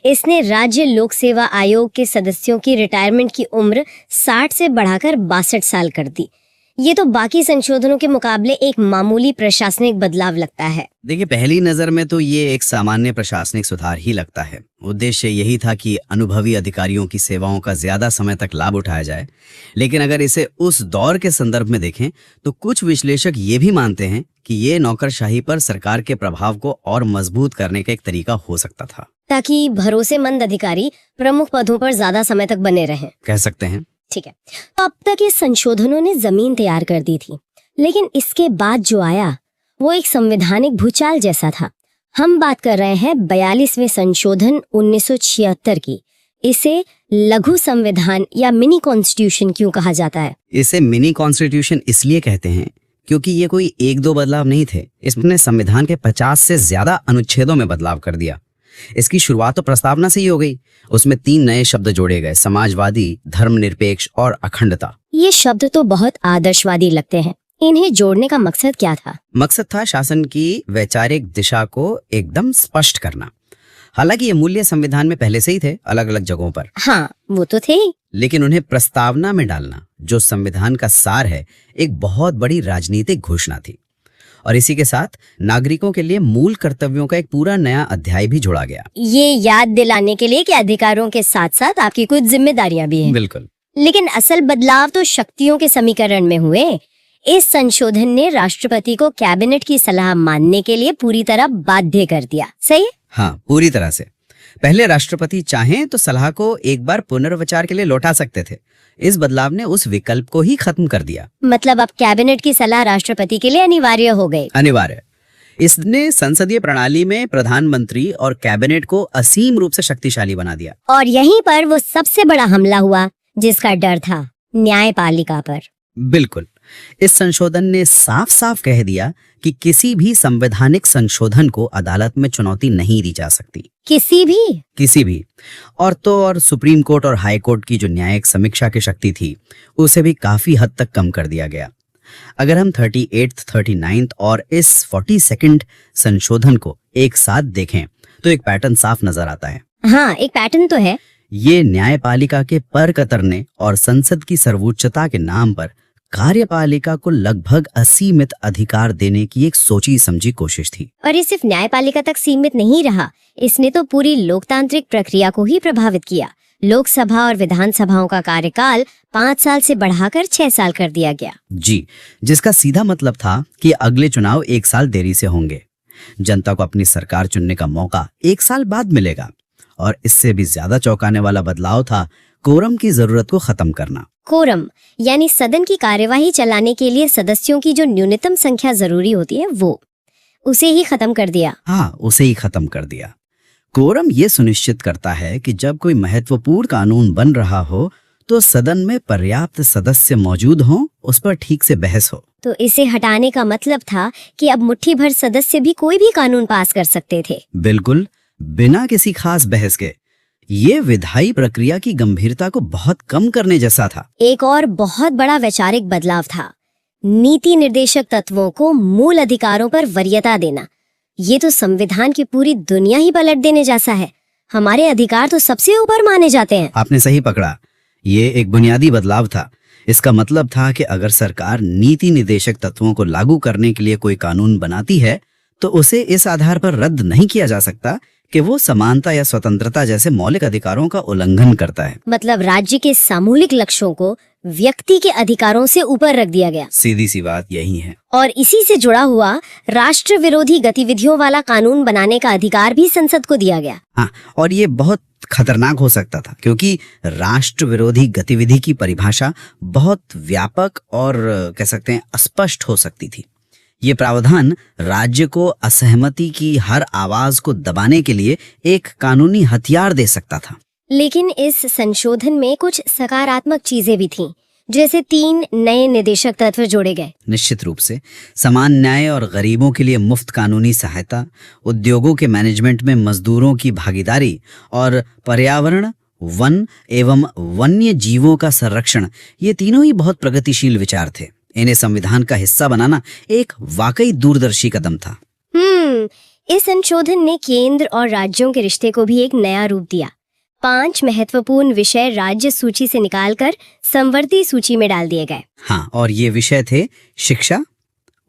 इसने राज्य लोक सेवा आयोग के सदस्यों की रिटायरमेंट की उम्र 60 से बढ़ाकर 62 साल कर दी। ये तो बाकी संशोधनों के मुकाबले एक मामूली प्रशासनिक बदलाव लगता है। देखिए, पहली नजर में तो ये एक सामान्य प्रशासनिक सुधार ही लगता है। उद्देश्य यही था कि अनुभवी अधिकारियों की सेवाओं का ज्यादा समय तक लाभ उठाया जाए। लेकिन अगर इसे उस दौर के संदर्भ में देखें तो कुछ विश्लेषक ये भी मानते हैं कि ये नौकरशाही पर सरकार के प्रभाव को और मजबूत करने का एक तरीका हो सकता था, ताकि भरोसेमंद अधिकारी प्रमुख पदों पर ज्यादा समय तक बने रहें। कह सकते हैं। ठीक है, तो अब तक इस संशोधनों ने जमीन तैयार कर दी थी, लेकिन इसके बाद जो आया वो एक संवैधानिक भूचाल जैसा था। हम बात कर रहे हैं 42वें संशोधन 1976 की। इसे लघु संविधान या मिनी कॉन्स्टिट्यूशन क्यों कहा जाता है? इसे मिनी कॉन्स्टिट्यूशन इसलिए कहते हैं क्योंकि ये कोई 1-2 बदलाव नहीं थे। इसने संविधान के 50 से ज्यादा अनुच्छेदों में बदलाव कर दिया। इसकी शुरुआत तो प्रस्तावना से ही हो गई। उसमें 3 नए शब्द जोड़े गए, समाजवादी, धर्मनिरपेक्ष और अखंडता। ये शब्द तो बहुत आदर्शवादी लगते हैं। इन्हें जोड़ने का मकसद क्या था? मकसद था शासन की वैचारिक दिशा को एकदम स्पष्ट करना। हालांकि ये मूल्य संविधान में पहले से ही थे, अलग अलग जगहों पर। हाँ, वो तो थे ही। लेकिन उन्हें प्रस्तावना में डालना, जो संविधान का सार है, एक बहुत बड़ी राजनीतिक घोषणा थी। और इसी के साथ नागरिकों के लिए मूल कर्तव्यों का एक पूरा नया अध्याय भी जोड़ा गया। ये याद दिलाने के लिए कि अधिकारों के साथ साथ आपकी कुछ जिम्मेदारियां भी हैं। बिल्कुल। लेकिन असल बदलाव तो शक्तियों के समीकरण में हुए। इस संशोधन ने राष्ट्रपति को कैबिनेट की सलाह मानने के लिए पूरी तरह बाध्य कर दिया। सही है? हाँ, पूरी तरह से। पहले राष्ट्रपति चाहें तो सलाह को एक बार पुनर्विचार के लिए लौटा सकते थे। इस बदलाव ने उस विकल्प को ही खत्म कर दिया। मतलब अब कैबिनेट की सलाह राष्ट्रपति के लिए अनिवार्य हो गई। अनिवार्य। इसने संसदीय प्रणाली में प्रधानमंत्री और कैबिनेट को असीम रूप से शक्तिशाली बना दिया। और यहीं पर वो सबसे बड़ा हमला हुआ जिसका डर था, न्यायपालिका पर। बिल्कुल। इस संशोधन ने साफ साफ कह दिया कि किसी भी संवैधानिक संशोधन को अदालत में चुनौती नहीं दी जा सकती। किसी भी। और तो और सुप्रीम कोर्ट और हाई कोर्ट की जो न्यायिक समीक्षा की शक्ति थी, उसे भी काफी हद तक कम कर दिया गया। अगर हम 38th, 39th और इस 42nd संशोधन को एक साथ देखें तो एक पैटर्न साफ नजर आता है। हाँ, एक पैटर्न तो है। ये न्यायपालिका के पर कतरने और संसद की सर्वोच्चता के नाम पर कार्यपालिका को लगभग असीमित अधिकार देने की एक सोची समझी कोशिश थी। और ये सिर्फ न्यायपालिका तक सीमित नहीं रहा, इसने तो पूरी लोकतांत्रिक प्रक्रिया को ही प्रभावित किया। लोकसभा और विधानसभाओं का कार्यकाल 5 साल से बढ़ाकर 6 साल कर दिया गया। जी, जिसका सीधा मतलब था कि अगले चुनाव 1 साल देरी से होंगे। जनता को अपनी सरकार चुनने का मौका 1 साल बाद मिलेगा। और इससे भी ज्यादा चौंकाने वाला बदलाव था कोरम की जरूरत को खत्म करना। कोरम यानी सदन की कार्यवाही चलाने के लिए सदस्यों की जो न्यूनतम संख्या जरूरी होती है वो, उसे ही खत्म कर दिया। हाँ, उसे ही खत्म कर दिया। कोरम ये सुनिश्चित करता है कि जब कोई महत्वपूर्ण कानून बन रहा हो तो सदन में पर्याप्त सदस्य मौजूद हों, उस पर ठीक से बहस हो। तो इसे हटाने का मतलब था कि अब मुट्ठी भर सदस्य भी कोई भी कानून पास कर सकते थे। बिल्कुल, बिना किसी खास बहस के। ये विधायी प्रक्रिया की गंभीरता को बहुत कम करने जैसा था। एक और बहुत बड़ा वैचारिक बदलाव था नीति निर्देशक तत्वों को मूल अधिकारों पर वरीयता देना। ये तो संविधान की पूरी दुनिया ही पलट देने जैसा है। हमारे अधिकार तो सबसे ऊपर माने जाते हैं। आपने सही पकड़ा, ये एक बुनियादी बदलाव था। इसका मतलब था कि अगर सरकार नीति निर्देशक तत्वों को लागू करने के लिए कोई कानून बनाती है तो उसे इस आधार पर रद्द नहीं किया जा सकता कि वो समानता या स्वतंत्रता जैसे मौलिक अधिकारों का उल्लंघन करता है। मतलब राज्य के सामूहिक लक्ष्यों को व्यक्ति के अधिकारों से ऊपर रख दिया गया। सीधी सी बात यही है। और इसी से जुड़ा हुआ राष्ट्र विरोधी गतिविधियों वाला कानून बनाने का अधिकार भी संसद को दिया गया। हाँ, और ये बहुत खतरनाक हो सकता था क्योंकि राष्ट्र विरोधी गतिविधि की परिभाषा बहुत व्यापक और कह सकते हैं अस्पष्ट हो सकती थी। ये प्रावधान राज्य को असहमति की हर आवाज को दबाने के लिए एक कानूनी हथियार दे सकता था। लेकिन इस संशोधन में कुछ सकारात्मक चीजें भी थीं, जैसे 3 नए निदेशक तत्व जोड़े गए। निश्चित रूप से समान न्याय और गरीबों के लिए मुफ्त कानूनी सहायता, उद्योगों के मैनेजमेंट में मजदूरों की भागीदारी और पर्यावरण, वन एवं वन्य जीवों का संरक्षण, ये तीनों ही बहुत प्रगतिशील विचार थे। इन्हें संविधान का हिस्सा बनाना एक वाकई दूरदर्शी कदम था। इस संशोधन ने केंद्र और राज्यों के रिश्ते को भी एक नया रूप दिया। 5 महत्वपूर्ण विषय राज्य सूची से निकालकर समवर्ती सूची में डाल दिए गए। हाँ, और ये विषय थे शिक्षा,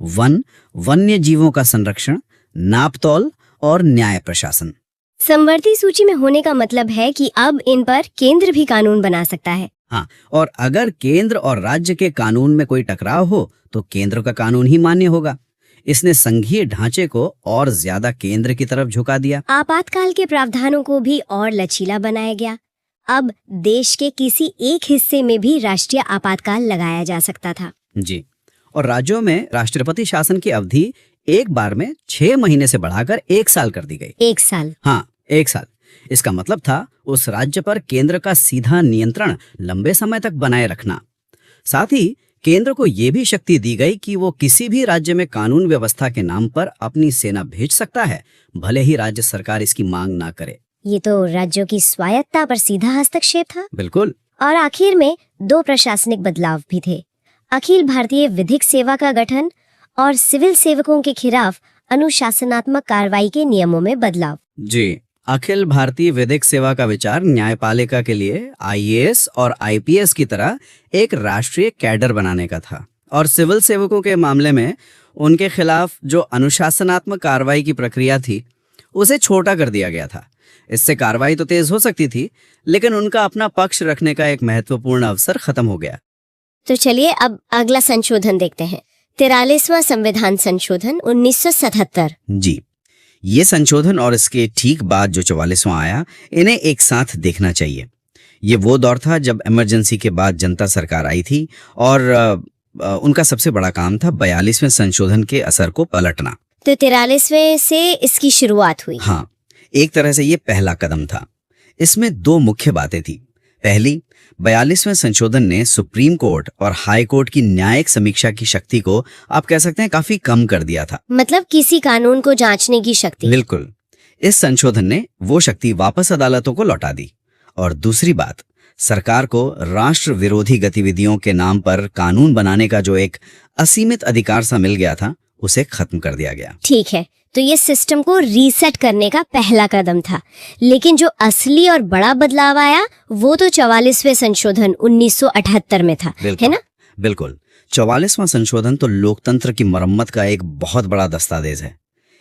वन, वन्य जीवों का संरक्षण, नापतौल और न्याय प्रशासन। समवर्ती सूची में होने का मतलब है कि अब इन पर केंद्र भी कानून बना सकता है। हाँ, और अगर केंद्र और राज्य के कानून में कोई टकराव हो तो केंद्र का कानून ही मान्य होगा। इसने संघीय ढांचे को और ज्यादा केंद्र की तरफ झुका दिया। आपातकाल के प्रावधानों को भी और लचीला बनाया गया। अब देश के किसी एक हिस्से में भी राष्ट्रीय आपातकाल लगाया जा सकता था। जी, और राज्यों में राष्ट्रपति शासन की अवधि एक बार में 6 महीने से बढ़ाकर 1 साल कर दी गई। 1 साल? हाँ, 1 साल। इसका मतलब था उस राज्य पर केंद्र का सीधा नियंत्रण लंबे समय तक बनाए रखना। साथ ही केंद्र को यह भी शक्ति दी गई कि वो किसी भी राज्य में कानून व्यवस्था के नाम पर अपनी सेना भेज सकता है, भले ही राज्य सरकार इसकी मांग ना करे। ये तो राज्यों की स्वायत्ता पर सीधा हस्तक्षेप था। बिल्कुल। और आखिर में 2 प्रशासनिक बदलाव भी थे। अखिल भारतीय विधिक सेवा का गठन और सिविल सेवकों के खिलाफ अनुशासनात्मक कार्रवाई के नियमों में बदलाव। जी, अखिल भारतीय विधिक सेवा का विचार न्यायपालिका के लिए IAS और IPS की तरह एक राष्ट्रीय कैडर बनाने का था, और सिविल सेवकों के मामले में उनके खिलाफ जो अनुशासनात्मक कार्रवाई की प्रक्रिया थी उसे छोटा कर दिया गया था। इससे कार्रवाई तो तेज हो सकती थी, लेकिन उनका अपना पक्ष रखने का एक महत्वपूर्ण अवसर खत्म हो गया। तो चलिए अब अगला संशोधन देखते हैं। 43वां संविधान संशोधन 1977। जी, ये संशोधन और इसके ठीक बाद जो 44वां आया, इन्हें एक साथ देखना चाहिए। ये वो दौर था जब इमरजेंसी के बाद जनता सरकार आई थी और उनका सबसे बड़ा काम था 42वें संशोधन के असर को पलटना। तो 43वें से इसकी शुरुआत हुई। हाँ, एक तरह से ये पहला कदम था। इसमें 2 मुख्य बातें थी। पहली, 42वें संशोधन ने सुप्रीम कोर्ट और हाई कोर्ट की न्यायिक समीक्षा की शक्ति को आप कह सकते हैं काफी कम कर दिया था। मतलब किसी कानून को जांचने की शक्ति। बिल्कुल। इस संशोधन ने वो शक्ति वापस अदालतों को लौटा दी। और दूसरी बात, सरकार को राष्ट्र विरोधी गतिविधियों के नाम पर कानून बनाने का जो एक असीमित अधिकार सा मिल गया था, उसे खत्म कर दिया गया। ठीक है, तो ये सिस्टम को रीसेट करने का पहला कदम था। लेकिन जो असली और बड़ा बदलाव आया वो तो 44वें संशोधन 1978 में था, है ना? बिल्कुल। 44वां संशोधन तो लोकतंत्र की मरम्मत का एक बहुत बड़ा दस्तावेज है।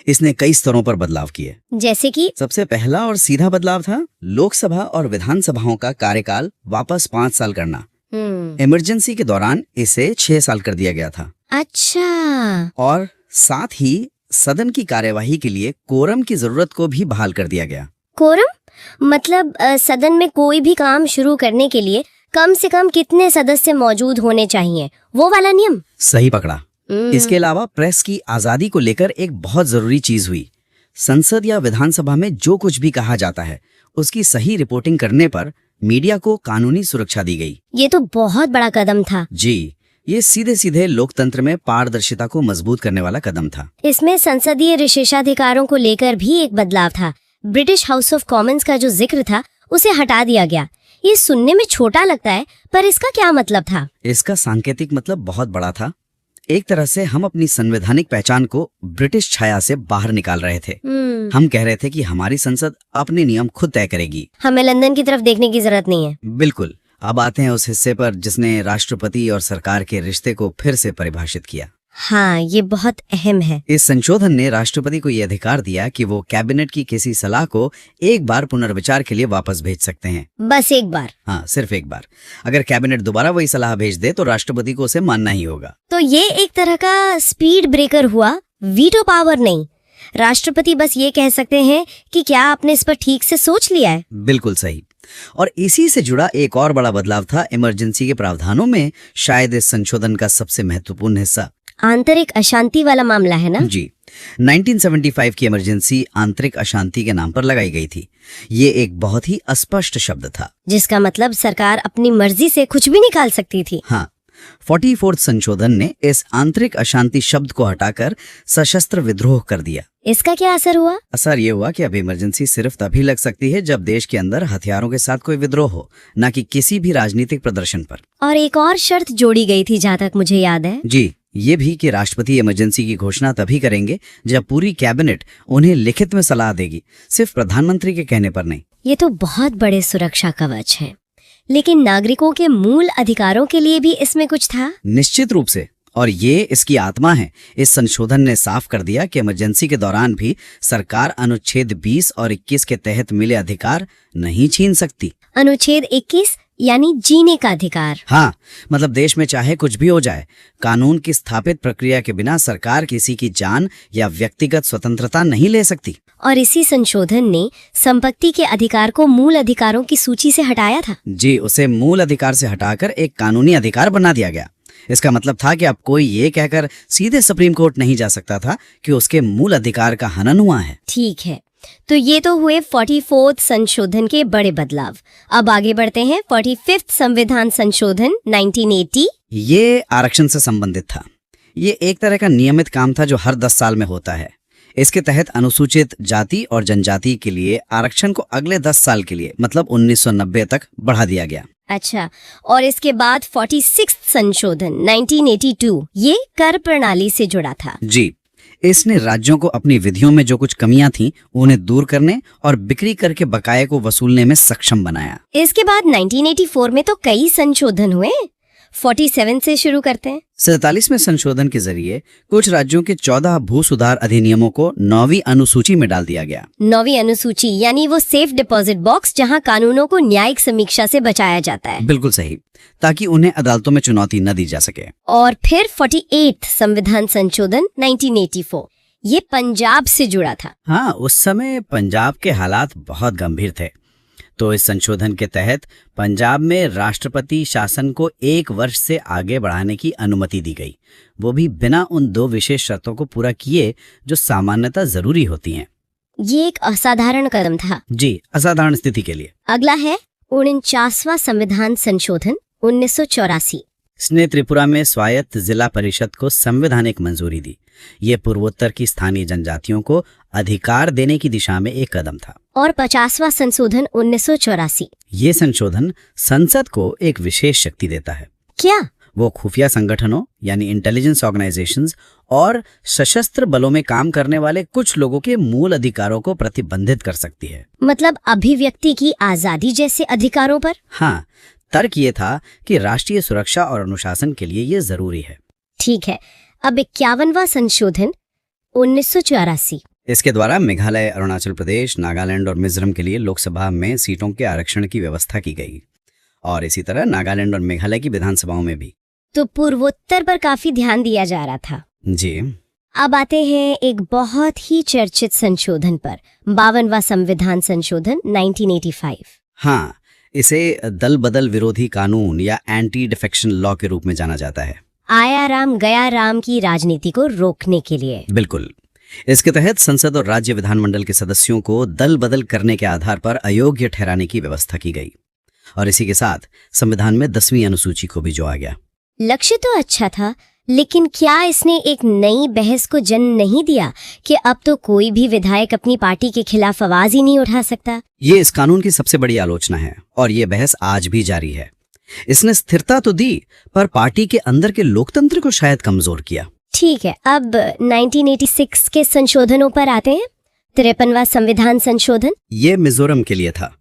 इसने कई स्तरों पर बदलाव किए। जैसे कि सबसे पहला और सीधा बदलाव था लोकसभा और विधानसभाओं का कार्यकाल वापस 5 साल करना। इमरजेंसी के दौरान इसे 6 साल कर दिया गया था। अच्छा। और साथ ही सदन की कार्यवाही के लिए कोरम की जरूरत को भी बहाल कर दिया गया। कोरम मतलब सदन में कोई भी काम शुरू करने के लिए कम से कम कितने सदस्य मौजूद होने चाहिए, वो वाला नियम। सही पकड़ा। इसके अलावा प्रेस की आजादी को लेकर एक बहुत जरूरी चीज हुई। संसद या विधानसभा में जो कुछ भी कहा जाता है उसकी सही रिपोर्टिंग करने पर मीडिया को कानूनी सुरक्षा दी गई। ये तो बहुत बड़ा कदम था। जी, ये सीधे सीधे लोकतंत्र में पारदर्शिता को मजबूत करने वाला कदम था। इसमें संसदीय विशेषाधिकारों को लेकर भी एक बदलाव था। ब्रिटिश हाउस ऑफ कॉमन्स का जो जिक्र था उसे हटा दिया गया। ये सुनने में छोटा लगता है, पर इसका क्या मतलब था? इसका सांकेतिक मतलब बहुत बड़ा था। एक तरह से हम अपनी संवैधानिक पहचान को ब्रिटिश छाया से बाहर निकाल रहे थे। हम कह रहे थे कि हमारी संसद अपने नियम खुद तय करेगी, हमें लंदन की तरफ देखने की जरूरत नहीं है। बिल्कुल। अब आते हैं उस हिस्से पर जिसने राष्ट्रपति और सरकार के रिश्ते को फिर से परिभाषित किया। हाँ, ये बहुत अहम है। इस संशोधन ने राष्ट्रपति को यह अधिकार दिया कि वो कैबिनेट की किसी सलाह को एक बार पुनर्विचार के लिए वापस भेज सकते हैं। बस एक बार? हाँ, सिर्फ एक बार। अगर कैबिनेट दोबारा वही सलाह भेज दे तो राष्ट्रपति को उसे मानना ही होगा। तो ये एक तरह का स्पीड ब्रेकर हुआ, वीटो पावर नहीं। राष्ट्रपति बस ये कह सकते हैं कि क्या आपने इस पर ठीक से सोच लिया है। बिल्कुल सही। और इसी से जुड़ा एक और बड़ा बदलाव था इमरजेंसी के प्रावधानों में, शायद इस संशोधन का सबसे महत्वपूर्ण हिस्सा। आंतरिक अशांति वाला मामला है ना? जी। 1975 की इमरजेंसी आंतरिक अशांति के नाम पर लगाई गई थी। ये एक बहुत ही अस्पष्ट शब्द था, जिसका मतलब सरकार अपनी मर्जी से कुछ भी निकाल सकती थी। हाँ। 44th संशोधन ने इस आंतरिक अशांति शब्द को हटाकर सशस्त्र विद्रोह कर दिया। इसका क्या असर हुआ? असर ये हुआ कि अब इमरजेंसी सिर्फ तभी लग सकती है जब देश के अंदर हथियारों के साथ कोई विद्रोह हो, न कि किसी भी राजनीतिक प्रदर्शन पर। और एक और शर्त जोड़ी गई थी, जहाँ तक मुझे याद है। जी, ये भी कि राष्ट्रपति इमरजेंसी की घोषणा तभी करेंगे जब पूरी कैबिनेट उन्हें लिखित में सलाह देगी, सिर्फ प्रधानमंत्री के कहने पर नहीं। ये तो बहुत बड़े सुरक्षा कवच है, लेकिन नागरिकों के मूल अधिकारों के लिए भी इसमें कुछ था। निश्चित रूप से, और ये इसकी आत्मा है। इस संशोधन ने साफ कर दिया कि इमरजेंसी के दौरान भी सरकार अनुच्छेद 20 और 21 के तहत मिले अधिकार नहीं छीन सकती। अनुच्छेद 21 यानी जीने का अधिकार। हाँ, मतलब देश में चाहे कुछ भी हो जाए, कानून की स्थापित प्रक्रिया के बिना सरकार किसी की जान या व्यक्तिगत स्वतंत्रता नहीं ले सकती। और इसी संशोधन ने संपत्ति के अधिकार को मूल अधिकारों की सूची से हटाया था। जी, उसे मूल अधिकार से हटाकर एक कानूनी अधिकार बना दिया गया। इसका मतलब था कि अब कोई ये कहकर सीधे सुप्रीम कोर्ट नहीं जा सकता था कि उसके मूल अधिकार का हनन हुआ है। ठीक है, तो ये तो हुए 44th संशोधन के बड़े बदलाव। अब आगे बढ़ते हैं 45th संविधान संशोधन 1980। ये आरक्षण से संबंधित था। ये एक तरह का नियमित काम था जो हर 10 साल में होता है। इसके तहत अनुसूचित जाति और जनजाति के लिए आरक्षण को अगले 10 साल के लिए, मतलब 1990 तक बढ़ा दिया गया। अच्छा, और इसके बाद 46th संशोधन 1982, ये कर प्रणाली से जुड़ा था। जी, इसने राज्यों को अपनी विधियों में जो कुछ कमियां थीं उन्हें दूर करने और बिक्री कर के बकाये को वसूलने में सक्षम बनाया। इसके बाद 1984 में तो कई संशोधन हुए। 47 से शुरू करते हैं। 47वें संशोधन के जरिए कुछ राज्यों के 14 भू सुधार अधिनियमों को 9वीं अनुसूची में डाल दिया गया। 9वीं अनुसूची यानी वो सेफ डिपॉजिट बॉक्स जहां कानूनों को न्यायिक समीक्षा से बचाया जाता है। बिल्कुल सही, ताकि उन्हें अदालतों में चुनौती न दी जा सके। और फिर 48th संविधान संशोधन 1984, ये पंजाब से जुड़ा था। हाँ, उस समय पंजाब के हालात बहुत गंभीर थे, तो इस संशोधन के तहत पंजाब में राष्ट्रपति शासन को 1 वर्ष से आगे बढ़ाने की अनुमति दी गई, वो भी बिना उन 2 विशेष शर्तों को पूरा किए जो सामान्यतः जरूरी होती हैं। ये एक असाधारण कदम था। जी, असाधारण स्थिति के लिए। अगला है 49वां संविधान संशोधन 1984। इसने त्रिपुरा में स्वायत्त जिला परिषद को संवैधानिक मंजूरी दी। ये पूर्वोत्तर की स्थानीय जनजातियों को अधिकार देने की दिशा में एक कदम था। और 50वां संशोधन 1984। ये संशोधन संसद को एक विशेष शक्ति देता है। क्या? वो खुफिया संगठनों यानी इंटेलिजेंस ऑर्गेनाइजेशंस और सशस्त्र बलों में काम करने वाले कुछ लोगों के मूल अधिकारों को प्रतिबंधित कर सकती है। मतलब अभिव्यक्ति की आजादी जैसे अधिकारों पर? हाँ, तर्क ये था कि राष्ट्रीय सुरक्षा और अनुशासन के लिए ये जरूरी है। ठीक है, अब 51वां संशोधन 1984। इसके द्वारा मेघालय, अरुणाचल प्रदेश, नागालैंड और मिजोरम के लिए लोकसभा में सीटों के आरक्षण की व्यवस्था की गई, और इसी तरह नागालैंड और मेघालय की विधानसभाओं में भी। तो पूर्वोत्तर पर काफी ध्यान दिया जा रहा था। जी, अब आते हैं एक बहुत ही चर्चित संशोधन पर, 52वां संविधान संशोधन 1985। हाँ, इसे दल बदल विरोधी कानून या एंटी डिफेक्शन लॉ के रूप में जाना जाता है। आया राम गया राम की राजनीति को रोकने के लिए। बिल्कुल। इसके तहत संसद और राज्य विधानमंडल के सदस्यों को दल बदल करने के आधार पर अयोग्य ठहराने की व्यवस्था की गई और इसी के साथ संविधान में 10वीं अनुसूची को भी जोड़ा गया। लक्ष्य तो अच्छा था, लेकिन क्या इसने एक नई बहस को जन्म नहीं दिया कि अब तो कोई भी विधायक अपनी पार्टी के खिलाफ आवाज ही नहीं उठा सकता? ये इस कानून की सबसे बड़ी आलोचना है और ये बहस आज भी जारी है। इसने स्थिरता तो दी, पर पार्टी के अंदर के लोकतंत्र को शायद कमजोर किया। ठीक है, अब 1986 के संशोधनों पर आते हैं। 53वां संविधान संशोधन। ये मिजोरम के लिए था।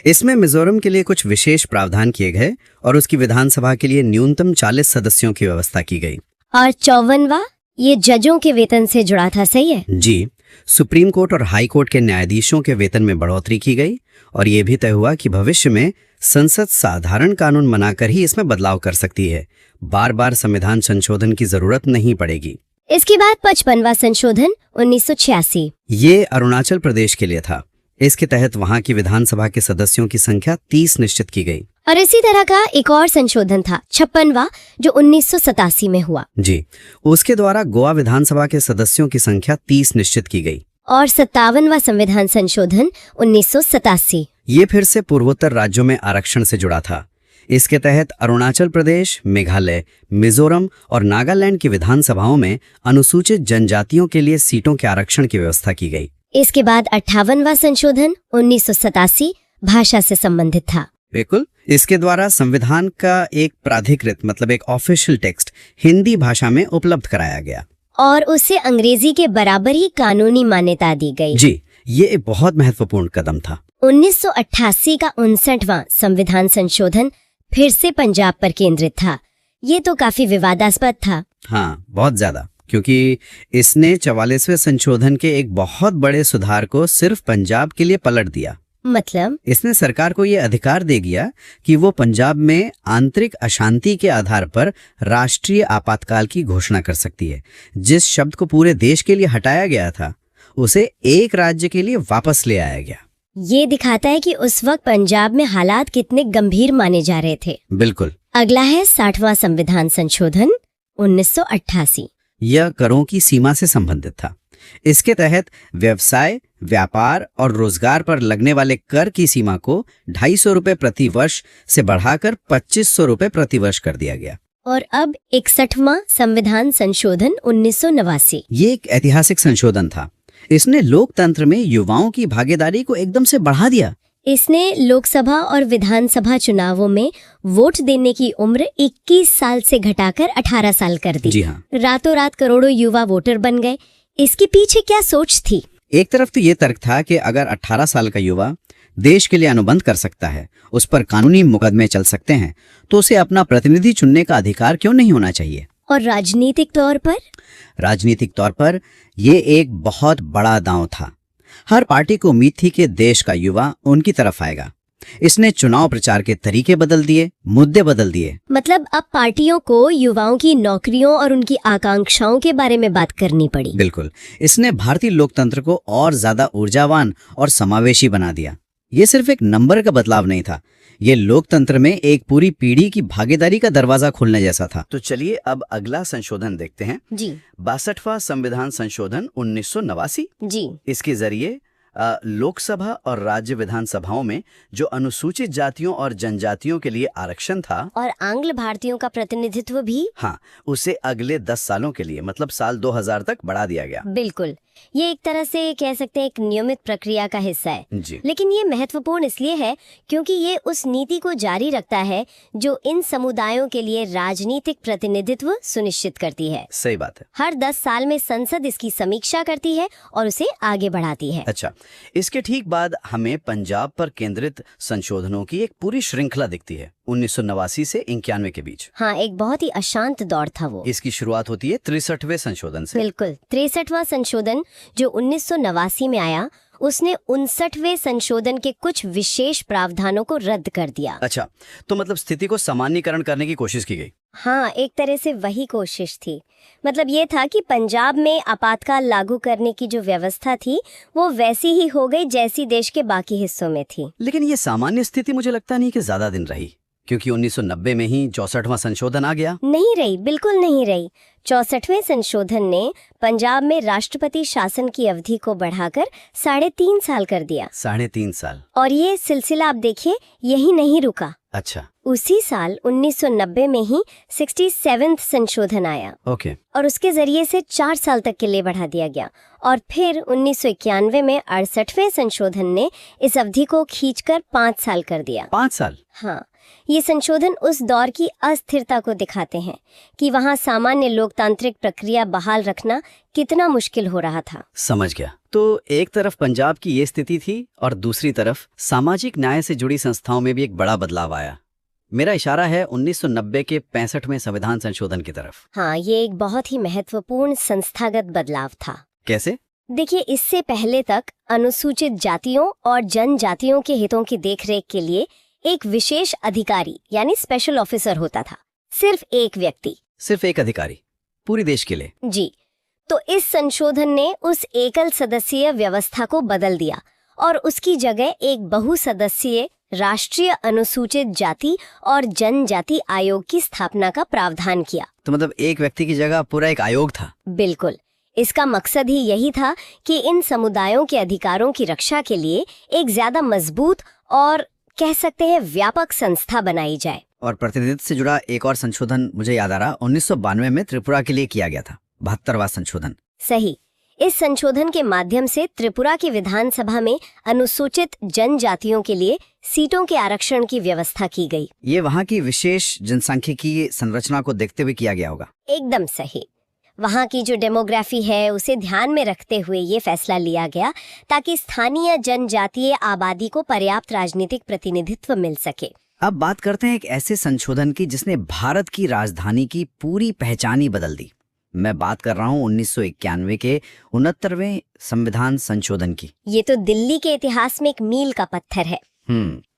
इसमें मिजोरम के लिए कुछ विशेष प्रावधान किए गए और उसकी विधानसभा के लिए न्यूनतम 40 सदस्यों की व्यवस्था की गई। और 54वां, ये जजों के वेतन से जुड़ा था, सही है? जी, सुप्रीम कोर्ट और हाई कोर्ट के न्यायाधीशों के वेतन में बढ़ोतरी की गई और ये भी तय हुआ कि भविष्य में संसद साधारण कानून बनाकर ही इसमें बदलाव कर सकती है। बार बार संविधान संशोधन की जरूरत नहीं पड़ेगी। इसके बाद 55वां संशोधन 1986। ये अरुणाचल प्रदेश के लिए था। इसके तहत वहां की विधानसभा के सदस्यों की संख्या 30 निश्चित की गई। और इसी तरह का एक और संशोधन था 56वां, जो 1987 में हुआ। जी, उसके द्वारा गोवा विधानसभा के सदस्यों की संख्या 30 निश्चित की गई। और 57वां संविधान संशोधन 1987। ये फिर से पूर्वोत्तर राज्यों में आरक्षण से जुड़ा था। इसके तहत अरुणाचल प्रदेश, मेघालय, मिजोरम और नागालैंड की विधानसभाओं में अनुसूचित जनजातियों के लिए सीटों के आरक्षण की व्यवस्था की गई। इसके बाद 58वां संशोधन 1987 भाषा से संबंधित था। बिल्कुल। इसके द्वारा संविधान का एक प्राधिकृत मतलब एक ऑफिशियल टेक्स्ट हिंदी भाषा में उपलब्ध कराया गया और उसे अंग्रेजी के बराबर ही कानूनी मान्यता दी गई। जी, ये एक बहुत महत्वपूर्ण कदम था। 1988 का 59वां संविधान संशोधन फिर से पंजाब पर केंद्रित था। ये तो काफी विवादास्पद था। हाँ, बहुत ज्यादा, क्योंकि इसने 44वें संशोधन के एक बहुत बड़े सुधार को सिर्फ पंजाब के लिए पलट दिया। मतलब इसने सरकार को ये अधिकार दे दिया कि वो पंजाब में आंतरिक अशांति के आधार पर राष्ट्रीय आपातकाल की घोषणा कर सकती है। जिस शब्द को पूरे देश के लिए हटाया गया था, उसे एक राज्य के लिए वापस ले आया गया। ये दिखाता है कि उस वक्त पंजाब में हालात कितने गंभीर माने जा रहे थे। बिल्कुल। अगला है 60वां संविधान संशोधन 1988। यह करों की सीमा से संबंधित था। इसके तहत व्यवसाय, व्यापार और रोजगार पर लगने वाले कर की सीमा को 250 रुपए प्रति वर्ष से बढ़ाकर 2500 रुपए प्रति वर्ष कर दिया गया। और अब 61वां संविधान संशोधन 1989। ये एक ऐतिहासिक संशोधन था। इसने लोकतंत्र में युवाओं की भागीदारी को एकदम से बढ़ा दिया। इसने लोकसभा और विधानसभा चुनावों में वोट देने की उम्र 21 साल से घटाकर 18 साल कर दी। जी हाँ। रातों रात करोड़ों युवा वोटर बन गए। इसके पीछे क्या सोच थी? एक तरफ तो ये तर्क था कि अगर 18 साल का युवा देश के लिए अनुबंध कर सकता है, उस पर कानूनी मुकदमे चल सकते हैं, तो उसे अपना प्रतिनिधि चुनने का अधिकार क्यों नहीं होना चाहिए। और राजनीतिक तौर पर? राजनीतिक तौर पर ये एक बहुत बड़ा दांव था। हर पार्टी को उम्मीद थी कि देश का युवा उनकी तरफ आएगा। इसने चुनाव प्रचार के तरीके बदल दिए, मुद्दे बदल दिए। मतलब अब पार्टियों को युवाओं की नौकरियों और उनकी आकांक्षाओं के बारे में बात करनी पड़ी। बिल्कुल। इसने भारतीय लोकतंत्र को और ज्यादा ऊर्जावान और समावेशी बना दिया। ये सिर्फ एक नंबर का बदलाव नहीं था, ये लोकतंत्र में एक पूरी पीढ़ी की भागीदारी का दरवाजा खोलने जैसा था। तो चलिए अब अगला संशोधन देखते हैं। जी। 62वां संविधान संशोधन 1989। जी। इसके जरिए लोकसभा और राज्य विधानसभाओं में जो अनुसूचित जातियों और जनजातियों के लिए आरक्षण था और आंग्ल भारतीयों का प्रतिनिधित्व भी, हाँ, उसे अगले 10 सालों के लिए मतलब साल 2000 तक बढ़ा दिया गया। बिल्कुल। ये एक तरह से कह सकते हैं एक नियमित प्रक्रिया का हिस्सा है। जी। लेकिन ये महत्वपूर्ण इसलिए है क्योंकि ये उस नीति को जारी रखता है जो इन समुदायों के लिए राजनीतिक प्रतिनिधित्व सुनिश्चित करती है। सही बात है। हर 10 साल में संसद इसकी समीक्षा करती है और उसे आगे बढ़ाती है। अच्छा, इसके ठीक बाद हमें पंजाब पर केंद्रित संशोधनों की एक पूरी श्रृंखला दिखती है 1989 से 91 के बीच। हाँ, एक बहुत ही अशांत दौर था वो। इसकी शुरुआत होती है 63वें संशोधन से। बिल्कुल। 63वां संशोधन जो 1989 में आया, उसने 59वें संशोधन के कुछ विशेष प्रावधानों को रद्द कर दिया। अच्छा, तो मतलब स्थिति को सामान्यकरण करने की कोशिश की गई। हाँ, एक तरह से वही कोशिश थी। मतलब ये था कि पंजाब में आपातकाल लागू करने की जो व्यवस्था थी वो वैसी ही हो गई जैसी देश के बाकी हिस्सों में थी। लेकिन ये सामान्य स्थिति मुझे लगता नहीं कि ज्यादा दिन रही, क्योंकि 1990 में ही 64वां संशोधन आ गया। नहीं रही, बिल्कुल नहीं रही। 64वें संशोधन ने पंजाब में राष्ट्रपति शासन की अवधि को बढ़ाकर 3.5 साल कर दिया। 3.5 साल। और ये सिलसिला आप देखिए यही नहीं रुका। अच्छा। उसी साल 1990 में ही 67वां संशोधन आया ओके। और उसके जरिए से 4 साल तक के लिए बढ़ा दिया गया। और फिर 1991 में 68वें संशोधन ने इस अवधि को खींचकर 5 साल कर दिया। 5 साल? हाँ, ये संशोधन उस दौर की अस्थिरता को दिखाते हैं कि वहाँ सामान्य लोकतांत्रिक प्रक्रिया बहाल रखना कितना मुश्किल हो रहा था। समझ गया। तो एक तरफ पंजाब की ये स्थिति थी और दूसरी तरफ सामाजिक न्याय से जुड़ी संस्थाओं में भी एक बड़ा बदलाव आया। मेरा इशारा है 1990 के 65वें संविधान संशोधन की तरफ। हाँ, ये एक बहुत ही महत्वपूर्ण संस्थागत बदलाव था। कैसे? देखिए, इससे पहले तक अनुसूचित जातियों और जनजातियों के हितों की देखरेख के लिए एक विशेष अधिकारी यानी स्पेशल ऑफिसर होता था। सिर्फ एक व्यक्ति, सिर्फ एक अधिकारी पूरी देश के लिए। जी। तो इस संशोधन ने उस एकल सदस्यीय व्यवस्था को बदल दिया और उसकी जगह एक बहुसदस्यीय राष्ट्रीय अनुसूचित जाति और जनजाति आयोग की स्थापना का प्रावधान किया। तो मतलब एक व्यक्ति की जगह पूरा एक आयोग था। बिल्कुल। इसका मकसद ही यही था कि इन समुदायों के अधिकारों की रक्षा के लिए एक ज्यादा मजबूत और कह सकते हैं व्यापक संस्था बनाई जाए। और प्रतिनिधित्व से जुड़ा एक और संशोधन मुझे याद आ रहा, 1992 में त्रिपुरा के लिए किया गया था, 72वां संशोधन। सही। इस संशोधन के माध्यम से त्रिपुरा की विधानसभा में अनुसूचित जनजातियों के लिए सीटों के आरक्षण की व्यवस्था की गई। ये वहाँ की विशेष जनसांख्यिकीय संरचना को देखते हुए किया गया होगा। एकदम सही। वहाँ की जो डेमोग्राफी है उसे ध्यान में रखते हुए ये फैसला लिया गया ताकि स्थानीय जनजातीय आबादी को पर्याप्त राजनीतिक प्रतिनिधित्व मिल सके। अब बात करते हैं एक ऐसे संशोधन की जिसने भारत की राजधानी की पूरी पहचान ही बदल दी। मैं बात कर रहा हूँ 1991 के 69वें संविधान संशोधन की। ये तो दिल्ली के इतिहास में एक मील का पत्थर है।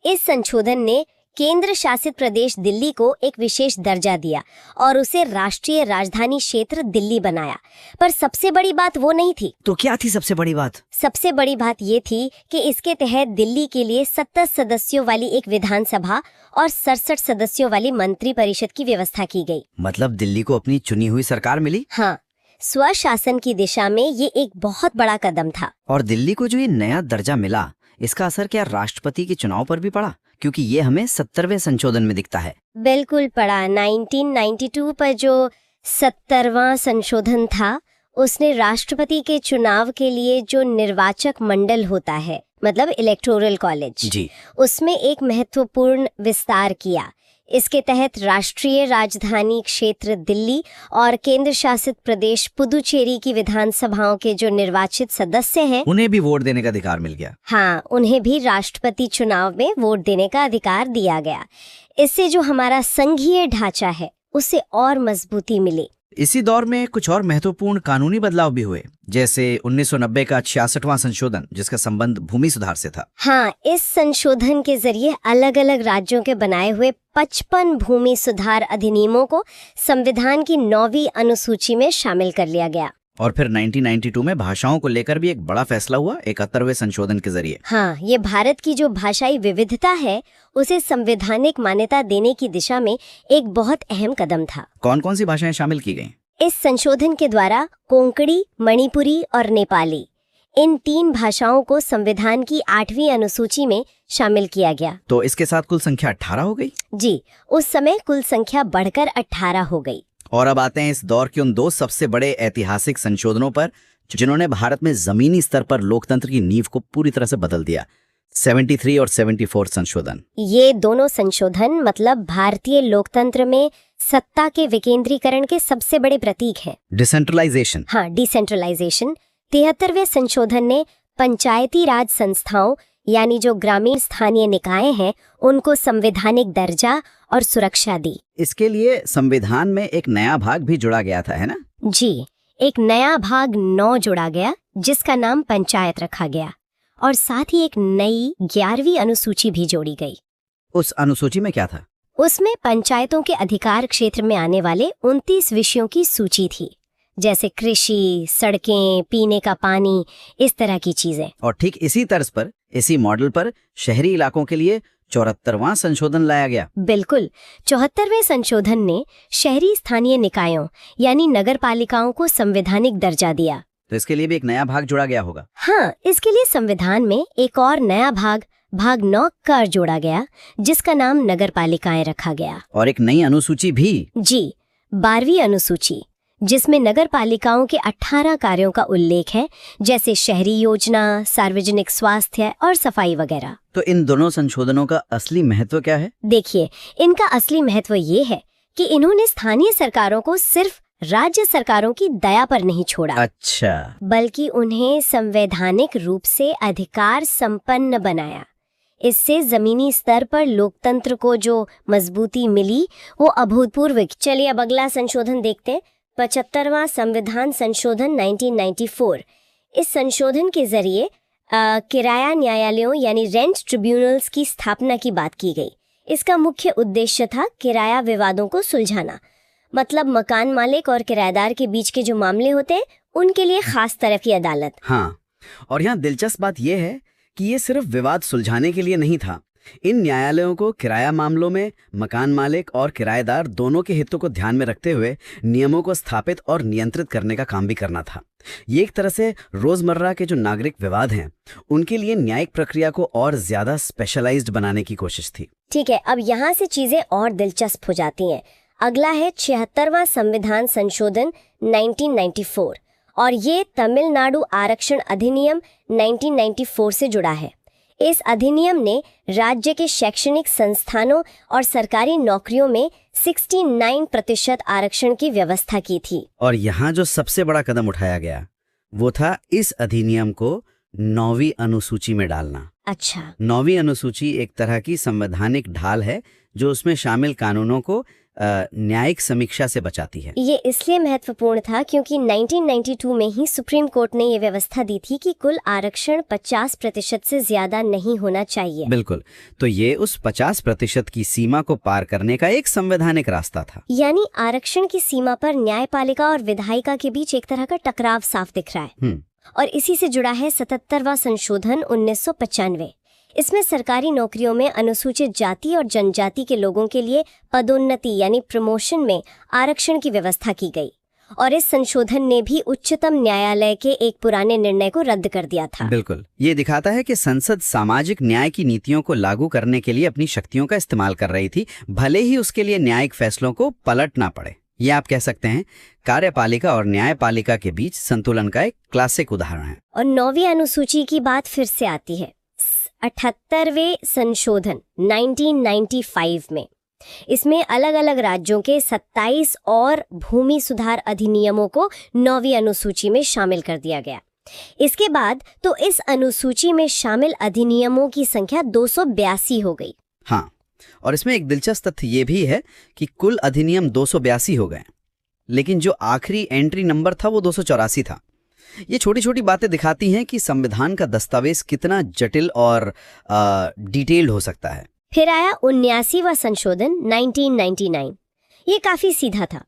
इस संशोधन ने केंद्र शासित प्रदेश दिल्ली को एक विशेष दर्जा दिया और उसे राष्ट्रीय राजधानी क्षेत्र दिल्ली बनाया। पर सबसे बड़ी बात वो नहीं थी। तो क्या थी सबसे बड़ी बात? सबसे बड़ी बात ये थी कि इसके तहत दिल्ली के लिए 70 सदस्यों वाली एक विधानसभा और 67 सदस्यों वाली मंत्री परिषद की व्यवस्था की गई। मतलब दिल्ली को अपनी चुनी हुई सरकार मिली। हाँ, स्वशासन की दिशा में ये एक बहुत बड़ा कदम था। और दिल्ली को जो ये नया दर्जा मिला, इसका असर क्या राष्ट्रपति के चुनाव पर भी पड़ा? क्योंकि ये हमें 70वें संशोधन में दिखता है। बिल्कुल पड़ा। 1992 पर जो 70वां संशोधन था उसने राष्ट्रपति के चुनाव के लिए जो निर्वाचक मंडल होता है, मतलब इलेक्टोरल कॉलेज जी, उसमें एक महत्वपूर्ण विस्तार किया। इसके तहत राष्ट्रीय राजधानी क्षेत्र दिल्ली और केंद्र शासित प्रदेश पुदुचेरी की विधानसभाओं के जो निर्वाचित सदस्य हैं उन्हें भी वोट देने का अधिकार मिल गया। हाँ, उन्हें भी राष्ट्रपति चुनाव में वोट देने का अधिकार दिया गया। इससे जो हमारा संघीय ढांचा है उसे और मजबूती मिली। इसी दौर में कुछ और महत्वपूर्ण कानूनी बदलाव भी हुए, जैसे 1990 का 66वां संशोधन जिसका संबंध भूमि सुधार से था। हाँ, इस संशोधन के जरिए अलग अलग राज्यों के बनाए हुए 55 भूमि सुधार अधिनियमों को संविधान की 9वीं अनुसूची में शामिल कर लिया गया। और फिर 1992 में भाषाओं को लेकर भी एक बड़ा फैसला हुआ 71वें संशोधन के जरिए। हाँ, ये भारत की जो भाषाई विविधता है उसे संवैधानिक मान्यता देने की दिशा में एक बहुत अहम कदम था। कौन कौन सी भाषाएं शामिल की गईं? इस संशोधन के द्वारा कोंकणी, मणिपुरी और नेपाली, इन 3 भाषाओं को संविधान की 8वीं अनुसूची में शामिल किया गया। तो इसके साथ कुल संख्या 18 हो गई। जी, उस समय कुल संख्या बढ़कर 18 हो गई। और अब आते हैं इस दौर के उन 2 सबसे बड़े ऐतिहासिक संशोधनों पर जिन्होंने भारत में जमीनी स्तर पर लोकतंत्र की नींव को पूरी तरह से बदल दिया। 73 और 74 संशोधन। ये दोनों संशोधन मतलब भारतीय लोकतंत्र में सत्ता के विकेंद्रीकरण के सबसे बड़े प्रतीक हैं। डिसेंट्रलाइजेशन। हाँ, डिसेंट्रलाइजेशन। 73वें संशोधन ने पंचायती राज संस्थाओं यानी जो ग्रामीण स्थानीय निकाय हैं उनको संवैधानिक दर्जा और सुरक्षा दी। इसके लिए संविधान में एक नया भाग भी जोड़ा गया था, है ना? जी, एक नया भाग 9 जोड़ा गया जिसका नाम पंचायत रखा गया और साथ ही एक नई 11वीं अनुसूची भी जोड़ी गई। उस अनुसूची में क्या था? उसमें पंचायतों के अधिकार क्षेत्र में आने वाले 29 विषयों की सूची थी, जैसे कृषि, सड़कें, पीने का पानी, इस तरह की चीजें। और ठीक इसी तर्ज पर, इसी मॉडल पर शहरी इलाकों के लिए 74वां संशोधन लाया गया। बिल्कुल, 74वें संशोधन ने शहरी स्थानीय निकायों यानी नगर पालिकाओं को संवैधानिक दर्जा दिया। तो इसके लिए भी एक नया भाग जोड़ा गया होगा। हाँ, इसके लिए संविधान में एक और नया भाग 9 कर जोड़ा गया, जिसका नाम नगर पालिकाएं रखा गया। और एक नई अनुसूची भी। जी, 12वीं अनुसूची, जिसमें नगर पालिकाओं के 18 कार्यों का उल्लेख है, जैसे शहरी योजना, सार्वजनिक स्वास्थ्य और सफाई वगैरह। तो इन दोनों संशोधनों का असली महत्व क्या है? देखिए, इनका असली महत्व ये है कि इन्होंने स्थानीय सरकारों को सिर्फ राज्य सरकारों की दया पर नहीं छोड़ा, अच्छा, बल्कि उन्हें संवैधानिक रूप से अधिकार संपन्न बनाया। इससे जमीनी स्तर पर लोकतंत्र को जो मजबूती मिली वो अभूतपूर्व। चलिए अब अगला संशोधन देखते हैं, 75वां संविधान संशोधन 1994। इस संशोधन के जरिए किराया न्यायालयों यानी रेंट ट्रिब्यूनल्स की स्थापना की बात की गई। इसका मुख्य उद्देश्य था किराया विवादों को सुलझाना, मतलब मकान मालिक और किराएदार के बीच के जो मामले होते हैं उनके लिए खास तरह की अदालत। हाँ, और यहाँ दिलचस्प बात यह है कि ये सिर्फ विवाद सुलझाने के लिए नहीं था। इन न्यायालयों को किराया मामलों में मकान मालिक और किराएदार दोनों के हितों को ध्यान में रखते हुए नियमों को स्थापित और नियंत्रित करने का काम भी करना था। ये एक तरह से रोजमर्रा के जो नागरिक विवाद हैं उनके लिए न्यायिक प्रक्रिया को और ज्यादा स्पेशलाइज्ड बनाने की कोशिश थी। ठीक है, अब यहाँ से चीजें और दिलचस्प हो जाती हैं। अगला है 76वां संविधान संशोधन 1994 और ये तमिलनाडु आरक्षण अधिनियम 1994 से जुड़ा है। इस अधिनियम ने राज्य के शैक्षणिक संस्थानों और सरकारी नौकरियों में 69% आरक्षण की व्यवस्था की थी। और यहाँ जो सबसे बड़ा कदम उठाया गया वो था इस अधिनियम को 9वीं अनुसूची में डालना। अच्छा, 9वीं अनुसूची एक तरह की संवैधानिक ढाल है जो उसमें शामिल कानूनों को न्यायिक समीक्षा से बचाती है। ये इसलिए महत्वपूर्ण था क्योंकि 1992 में ही सुप्रीम कोर्ट ने ये व्यवस्था दी थी कि कुल आरक्षण 50% से ज्यादा नहीं होना चाहिए। बिल्कुल, तो ये उस 50% की सीमा को पार करने का एक संवैधानिक रास्ता था। यानी आरक्षण की सीमा पर न्यायपालिका और विधायिका के बीच एक तरह का टकराव साफ दिख रहा है। और इसी से जुड़ा है 77वां संशोधन 1995। इसमें सरकारी नौकरियों में अनुसूचित जाति और जनजाति के लोगों के लिए पदोन्नति यानी प्रमोशन में आरक्षण की व्यवस्था की गई। और इस संशोधन ने भी उच्चतम न्यायालय के एक पुराने निर्णय को रद्द कर दिया था। बिल्कुल, ये दिखाता है कि संसद सामाजिक न्याय की नीतियों को लागू करने के लिए अपनी शक्तियों का इस्तेमाल कर रही थी, भले ही उसके लिए न्यायिक फैसलों को पलटना पड़े। ये आप कह सकते हैं कार्यपालिका और न्यायपालिका के बीच संतुलन का एक क्लासिक उदाहरण है। और 9वीं अनुसूची की बात फिर से आती है 78वें संशोधन 1995 में। इसमें अलग अलग राज्यों के 27 और भूमि सुधार अधिनियमों को 9वीं अनुसूची में शामिल कर दिया गया। इसके बाद तो इस अनुसूची में शामिल अधिनियमों की संख्या 282 हो गई। हाँ, और इसमें एक दिलचस्प तथ्य ये भी है कि कुल अधिनियम 282 हो गए, लेकिन जो आखिरी एंट्री नंबर था वो 284 था। ये छोटी छोटी बातें दिखाती हैं कि संविधान का दस्तावेज कितना जटिल और डिटेल्ड हो सकता है। फिर आया 79वां संशोधन 1999। ये काफी सीधा था।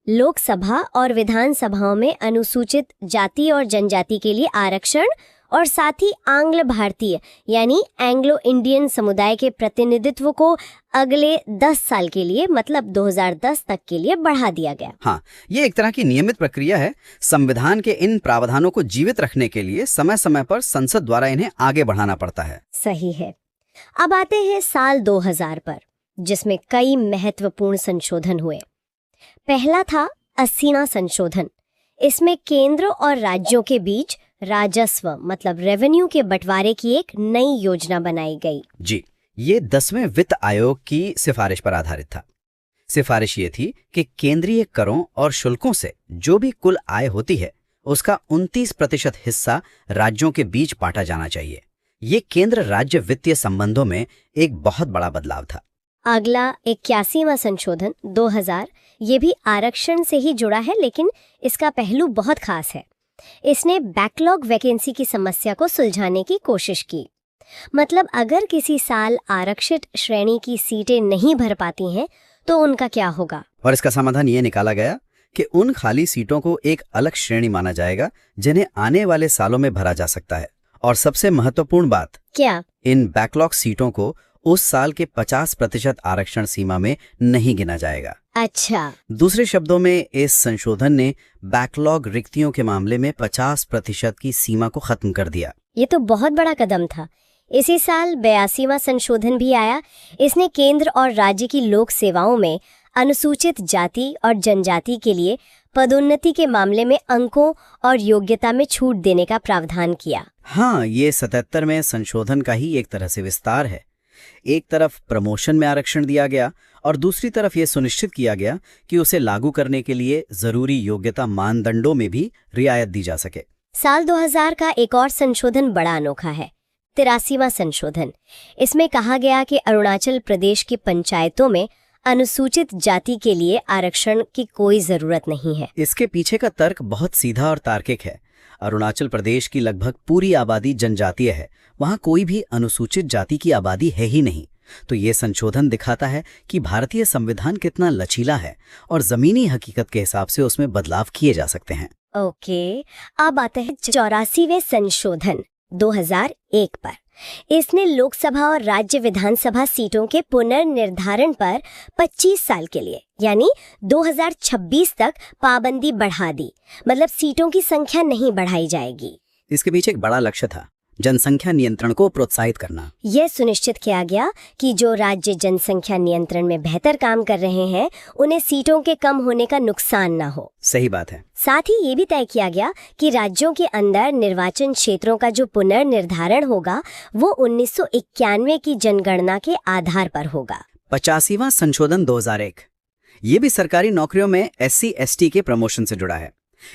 लोकसभा और विधानसभाओं में अनुसूचित जाति और जनजाति के लिए आरक्षण और साथ ही आंग्ल भारतीय यानी एंग्लो इंडियन समुदाय के प्रतिनिधित्व को अगले 10 साल के लिए मतलब 2010 तक के लिए बढ़ा दिया गया। हाँ, ये एक तरह की नियमित प्रक्रिया है। संविधान के इन प्रावधानों को जीवित रखने के लिए समय समय पर संसद द्वारा इन्हें आगे बढ़ाना पड़ता है। सही है। अब आते हैं साल 2000 पर, जिसमें कई महत्वपूर्ण संशोधन हुए। पहला था 80वां संशोधन। इसमें केंद्र और राज्यों के बीच राजस्व मतलब रेवेन्यू के बंटवारे की एक नई योजना बनाई गई। जी, ये 10वें वित्त आयोग की सिफारिश पर आधारित था। सिफारिश ये थी कि केंद्रीय करों और शुल्कों से जो भी कुल आय होती है उसका 29% हिस्सा राज्यों के बीच बांटा जाना चाहिए। ये केंद्र राज्य वित्तीय संबंधों में एक बहुत बड़ा बदलाव था। अगला 81वां संशोधन 2000, ये भी आरक्षण से ही जुड़ा है, लेकिन इसका पहलू बहुत खास है। इसने बैकलॉग वैकेंसी की समस्या को सुलझाने की कोशिश की। मतलब अगर किसी साल आरक्षित श्रेणी की सीटें नहीं भर पाती हैं तो उनका क्या होगा? और इसका समाधान ये निकाला गया कि उन खाली सीटों को एक अलग श्रेणी माना जाएगा जिन्हें आने वाले सालों में भरा जा सकता है। और सबसे महत्वपूर्ण बात, क्या? इन बैकलॉग सीटों को उस साल के 50% आरक्षण सीमा में नहीं गिना जाएगा। अच्छा। दूसरे शब्दों में इस संशोधन ने बैकलॉग रिक्तियों के मामले में 50% की सीमा को खत्म कर दिया। ये तो बहुत बड़ा कदम था। इसी साल 82वां संशोधन भी आया। इसने केंद्र और राज्य की लोक सेवाओं में अनुसूचित जाति और जनजाति के लिए पदोन्नति के मामले में अंकों और योग्यता में छूट देने का प्रावधान किया। हाँ, ये 77वें संशोधन का ही एक तरह से विस्तार है। एक तरफ प्रमोशन में आरक्षण दिया गया और दूसरी तरफ ये सुनिश्चित किया गया कि उसे लागू करने के लिए जरूरी योग्यता मानदंडों में भी रियायत दी जा सके। साल 2000 का एक और संशोधन बड़ा अनोखा है, 83वां संशोधन। इसमें कहा गया कि अरुणाचल प्रदेश की पंचायतों में अनुसूचित जाति के लिए आरक्षण की कोई जरूरत नहीं है। इसके पीछे का तर्क बहुत सीधा और तार्किक है। अरुणाचल प्रदेश की लगभग पूरी आबादी जनजातीय है, वहां कोई भी अनुसूचित जाति की आबादी है ही नहीं। तो ये संशोधन दिखाता है कि भारतीय संविधान कितना लचीला है और जमीनी हकीकत के हिसाब से उसमें बदलाव किए जा सकते हैं। ओके, अब आते हैं 84वें संशोधन 2001 पर। इसने लोकसभा और राज्य विधानसभा सीटों के पुनर्निर्धारण पर 25 साल के लिए यानी 2026 तक पाबंदी बढ़ा दी। मतलब सीटों की संख्या नहीं बढ़ाई जाएगी। इसके पीछे एक बड़ा लक्ष्य था, जनसंख्या नियंत्रण को प्रोत्साहित करना। यह सुनिश्चित किया गया कि जो राज्य जनसंख्या नियंत्रण में बेहतर काम कर रहे हैं उन्हें सीटों के कम होने का नुकसान न हो। सही बात है। साथ ही ये भी तय किया गया कि राज्यों के अंदर निर्वाचन क्षेत्रों का जो पुनर्निर्धारण होगा वो 1991 की जनगणना के आधार पर होगा। 85वां संशोधन 2001 ये भी सरकारी नौकरियों में SC/ST के प्रमोशन से जुड़ा है।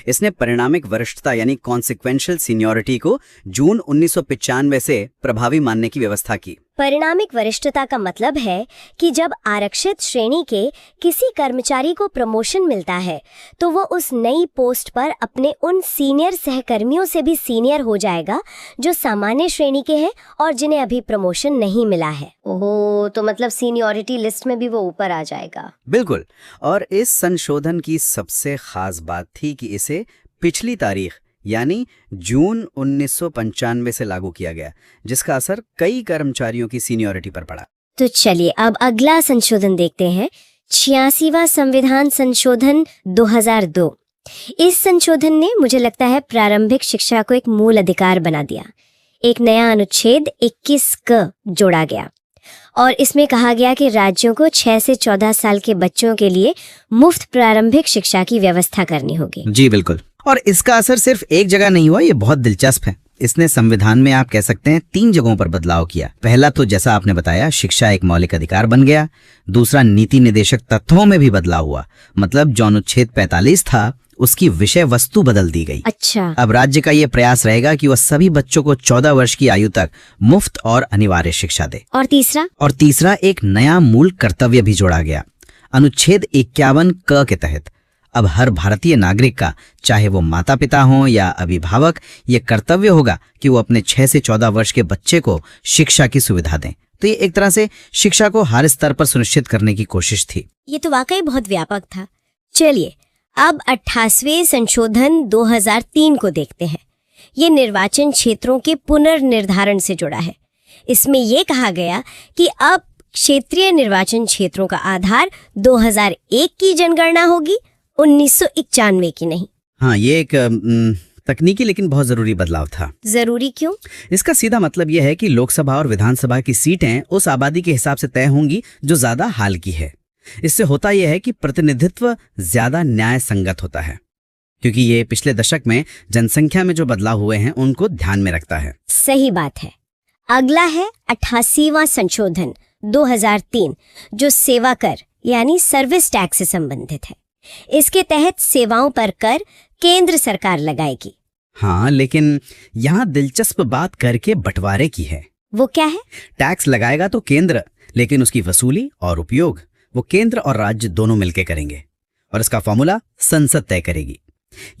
इसने परिणामिक वरिष्ठता यानी कॉन्सिक्वेंशियल सीनियोरिटी को जून 1995 से प्रभावी मानने की व्यवस्था की। परिणामिक वरिष्ठता का मतलब है कि जब आरक्षित श्रेणी के किसी कर्मचारी को प्रमोशन मिलता है तो वो उस नई पोस्ट पर अपने उन सीनियर सहकर्मियों से भी सीनियर हो जाएगा जो सामान्य श्रेणी के हैं और जिन्हें अभी प्रमोशन नहीं मिला है। ओह, तो मतलब सीनियरिटी लिस्ट में भी वो ऊपर आ जाएगा। बिल्कुल। और इस संशोधन की सबसे खास बात थी कि इसे पिछली तारीख यानी जून 1995 से लागू किया गया, जिसका असर कई कर्मचारियों की सीनियरिटी पर पड़ा। तो चलिए अब अगला संशोधन देखते हैं, 86वां संविधान संशोधन 2002। इस संशोधन ने मुझे लगता है प्रारंभिक शिक्षा को एक मूल अधिकार बना दिया। एक नया अनुच्छेद 21 जोड़ा गया और इसमें कहा गया कि राज्यों को 6 से 14 साल के बच्चों के लिए मुफ्त प्रारंभिक शिक्षा की व्यवस्था करनी होगी। जी बिल्कुल। और इसका असर सिर्फ एक जगह नहीं हुआ, ये बहुत दिलचस्प है। इसने संविधान में आप कह सकते हैं 3 जगहों पर बदलाव किया। पहला तो जैसा आपने बताया, शिक्षा एक मौलिक अधिकार बन गया। दूसरा, नीति निर्देशक तत्वों में भी बदलाव हुआ, मतलब जो अनुच्छेद 45 था उसकी विषय वस्तु बदल दी गई। अच्छा। अब राज्य का ये प्रयास रहेगा कि वह सभी बच्चों को 14 वर्ष की आयु तक मुफ्त और अनिवार्य शिक्षा दे। और तीसरा, एक नया मूल कर्तव्य भी जोड़ा गया। अनुच्छेद 51 क के तहत अब हर भारतीय नागरिक का, चाहे वो माता पिता हो या अभिभावक, ये कर्तव्य होगा कि वो अपने 6 से 14 वर्ष के बच्चे को शिक्षा की सुविधा दें। तो ये एक तरह से शिक्षा को हर स्तर पर सुनिश्चित करने की कोशिश थी। ये तो वाकई बहुत व्यापक था। चलिए अब 88वें संशोधन 2003 को देखते हैं। ये निर्वाचन क्षेत्रों के पुनर्निर्धारण से जुड़ा है। इसमें ये कहा गया कि अब क्षेत्रीय निर्वाचन क्षेत्रों का आधार 2001 की जनगणना होगी, 1991 की नहीं। हाँ, ये एक तकनीकी लेकिन बहुत जरूरी बदलाव था। जरूरी क्यों? इसका सीधा मतलब यह है कि लोकसभा और विधानसभा की सीटें उस आबादी के हिसाब से तय होंगी जो ज्यादा हाल की है। इससे होता यह है कि प्रतिनिधित्व ज्यादा न्याय संगत होता है, क्योंकि ये पिछले दशक में जनसंख्या में जो बदलाव हुए हैं उनको ध्यान में रखता है। सही बात है। अगला है 88वां संशोधन 2003 जो सेवा कर यानी सर्विस टैक्स से संबंधित है। इसके तहत सेवाओं पर कर केंद्र सरकार लगाएगी। हाँ, लेकिन यहाँ दिलचस्प बात कर के बंटवारे की है। वो क्या है? टैक्स लगाएगा तो केंद्र, लेकिन उसकी वसूली और उपयोग वो केंद्र और राज्य दोनों मिलकर करेंगे और इसका फॉर्मूला संसद तय करेगी।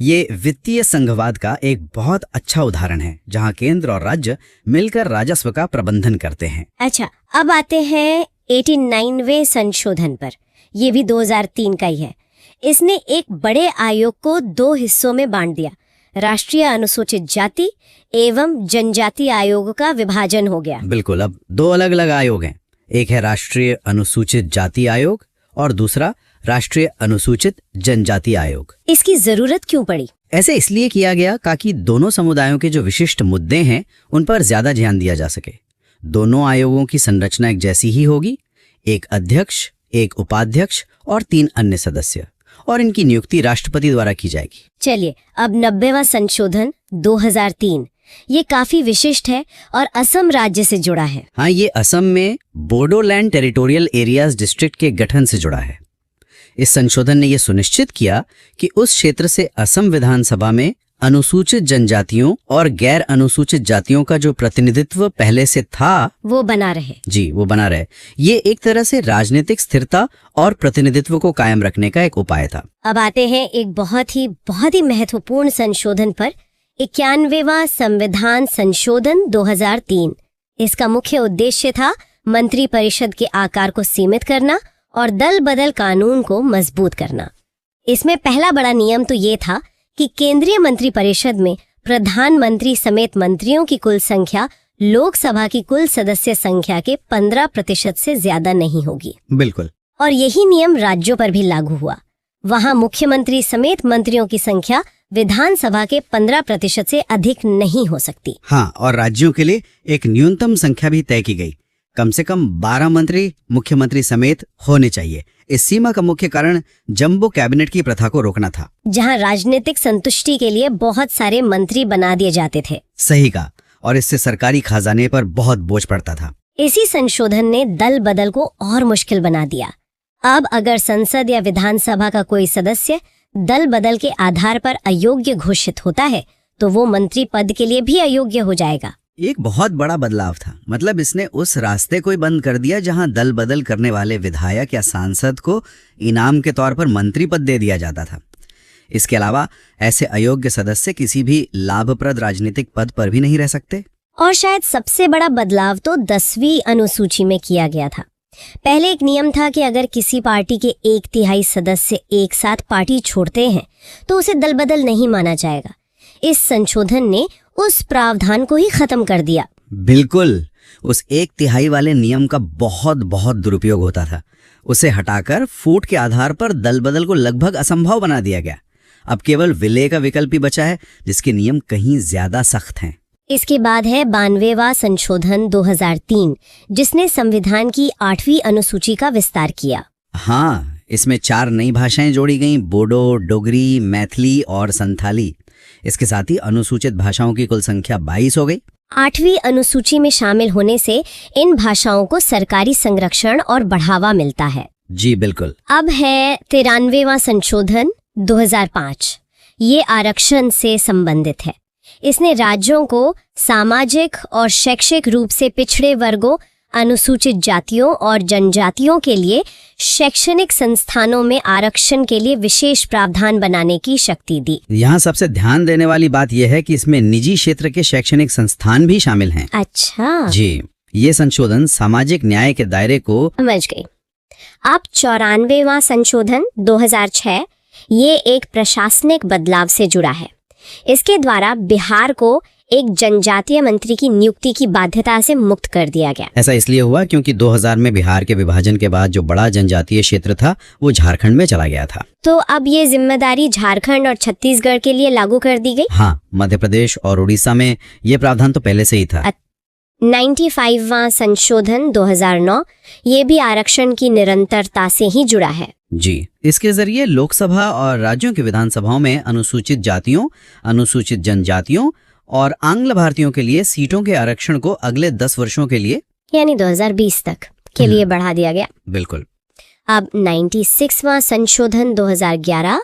ये वित्तीय संघवाद का एक बहुत अच्छा उदाहरण है, जहां केंद्र और राज्य मिलकर राजस्व का प्रबंधन करते हैं। अच्छा, अब आते हैं 89वें संशोधन पर। ये भी 2003 का ही है। इसने एक बड़े आयोग को 2 हिस्सों में बांट दिया। राष्ट्रीय अनुसूचित जाति एवं जनजाति आयोग का विभाजन हो गया। बिल्कुल, अब 2 अलग अलग आयोग हैं। एक है राष्ट्रीय अनुसूचित जाति आयोग और दूसरा राष्ट्रीय अनुसूचित जनजाति आयोग। इसकी जरूरत क्यों पड़ी? ऐसे इसलिए किया गया ताकि दोनों समुदायों के जो विशिष्ट मुद्दे हैं उन पर ज्यादा ध्यान दिया जा सके। दोनों आयोगों की संरचना एक जैसी ही होगी, एक अध्यक्ष, एक उपाध्यक्ष और 3 अन्य सदस्य, और इनकी नियुक्ति राष्ट्रपति द्वारा की जाएगी। चलिए, अब 90वां संशोधन 2003, ये काफी विशिष्ट है और असम राज्य से जुड़ा है। हाँ, ये असम में बोडोलैंड टेरिटोरियल एरियाज डिस्ट्रिक्ट के गठन से जुड़ा है। इस संशोधन ने यह सुनिश्चित किया कि उस क्षेत्र से असम विधानसभा में अनुसूचित जनजातियों और गैर अनुसूचित जातियों का जो प्रतिनिधित्व पहले से था वो बना रहे। जी, वो बना रहे। ये एक तरह से राजनीतिक स्थिरता और प्रतिनिधित्व को कायम रखने का एक उपाय था। अब आते हैं एक बहुत ही महत्वपूर्ण संशोधन पर, 91वां संविधान संशोधन 2003। इसका मुख्य उद्देश्य था मंत्री परिषद के आकार को सीमित करना और दल बदल कानून को मजबूत करना। इसमें पहला बड़ा नियम तो ये था कि केंद्रीय मंत्री परिषद में प्रधानमंत्री समेत मंत्रियों की कुल संख्या लोकसभा की कुल सदस्य संख्या के 15% से ज्यादा नहीं होगी। बिल्कुल। और यही नियम राज्यों पर भी लागू हुआ। वहां मुख्यमंत्री समेत मंत्रियों की संख्या विधानसभा के 15% से अधिक नहीं हो सकती। हाँ, और राज्यों के लिए एक न्यूनतम संख्या भी तय की गई। कम से कम 12 मंत्री मुख्यमंत्री समेत होने चाहिए। इस सीमा का मुख्य कारण जंबो कैबिनेट की प्रथा को रोकना था, जहां राजनीतिक संतुष्टि के लिए बहुत सारे मंत्री बना दिए जाते थे। सही कहा, और इससे सरकारी खजाने पर बहुत बोझ पड़ता था। इसी संशोधन ने दल बदल को और मुश्किल बना दिया। अब अगर संसद या विधानसभा का कोई सदस्य दल बदल के आधार पर अयोग्य घोषित होता है तो वो मंत्री पद के लिए भी अयोग्य हो जाएगा। एक बहुत बड़ा बदलाव था। मतलब इसने उस रास्ते को ही बंद कर दिया जहां दल बदल करने वाले विधायक या सांसद को इनाम के तौर पर मंत्री पद दे दिया जाता था। इसके अलावा ऐसे अयोग्य सदस्य किसी भी लाभप्रद राजनीतिक पद पर भी नहीं रह सकते। और शायद सबसे बड़ा बदलाव तो 10वीं अनुसूची में किया गया था। पहले एक नियम था कि अगर किसी पार्टी के 1/3 सदस्य एक साथ पार्टी छोड़ते हैं तो उसे दल बदल नहीं माना जाएगा। इस संशोधन ने उस प्रावधान को ही खत्म कर दिया। बिल्कुल, उस 1/3 वाले नियम का बहुत दुरुपयोग होता था। उसे हटाकर फूट के आधार पर दल बदल को लगभग असंभव बना दिया गया। अब केवल विलय का विकल्प ही बचा है, जिसके नियम कहीं ज्यादा सख्त हैं। इसके बाद है 92वां संशोधन 2003, जिसने संविधान की 8वीं अनुसूची का विस्तार किया। हाँ, इसमें 4 नई भाषाएं जोड़ी गईं, बोडो, डोगरी, मैथिली और संथाली। इसके साथ ही अनुसूचित भाषाओं की कुल संख्या 22 हो गई। 8वीं अनुसूची में शामिल होने से इन भाषाओं को सरकारी संरक्षण और बढ़ावा मिलता है। जी बिल्कुल। अब है 93वां संशोधन 2005। ये आरक्षण से संबंधित है। इसने राज्यों को सामाजिक और शैक्षिक रूप से पिछड़े वर्गों, अनुसूचित जातियों और जनजातियों के लिए शैक्षणिक संस्थानों में आरक्षण के लिए विशेष प्रावधान बनाने की शक्ति दी। यहाँ सबसे ध्यान देने वाली बात यह है कि इसमें निजी क्षेत्र के शैक्षणिक संस्थान भी शामिल हैं। अच्छा जी, ये संशोधन सामाजिक न्याय के दायरे को समझ गई। अब 94वां संशोधन 2006, ये एक प्रशासनिक बदलाव से जुड़ा है। इसके द्वारा बिहार को एक जनजातीय मंत्री की नियुक्ति की बाध्यता से मुक्त कर दिया गया। ऐसा इसलिए हुआ क्योंकि 2000 में बिहार के विभाजन के बाद जो बड़ा जनजातीय क्षेत्र था वो झारखंड में चला गया था। तो अब ये जिम्मेदारी झारखंड और छत्तीसगढ़ के लिए लागू कर दी गई। हाँ, मध्य प्रदेश और उड़ीसा में ये प्रावधान तो पहले से ही था। 95वां संशोधन 2009, ये भी आरक्षण की निरंतरता से ही जुड़ा है। जी, इसके जरिए लोकसभा और राज्यों की विधानसभाओं में अनुसूचित जातियों, अनुसूचित जनजातियों और आंग्ल भारतीयों के लिए सीटों के आरक्षण को अगले 10 वर्षों के लिए यानी 2020 तक के लिए बढ़ा दिया गया। बिल्कुल। अब 96वां संशोधन 2011,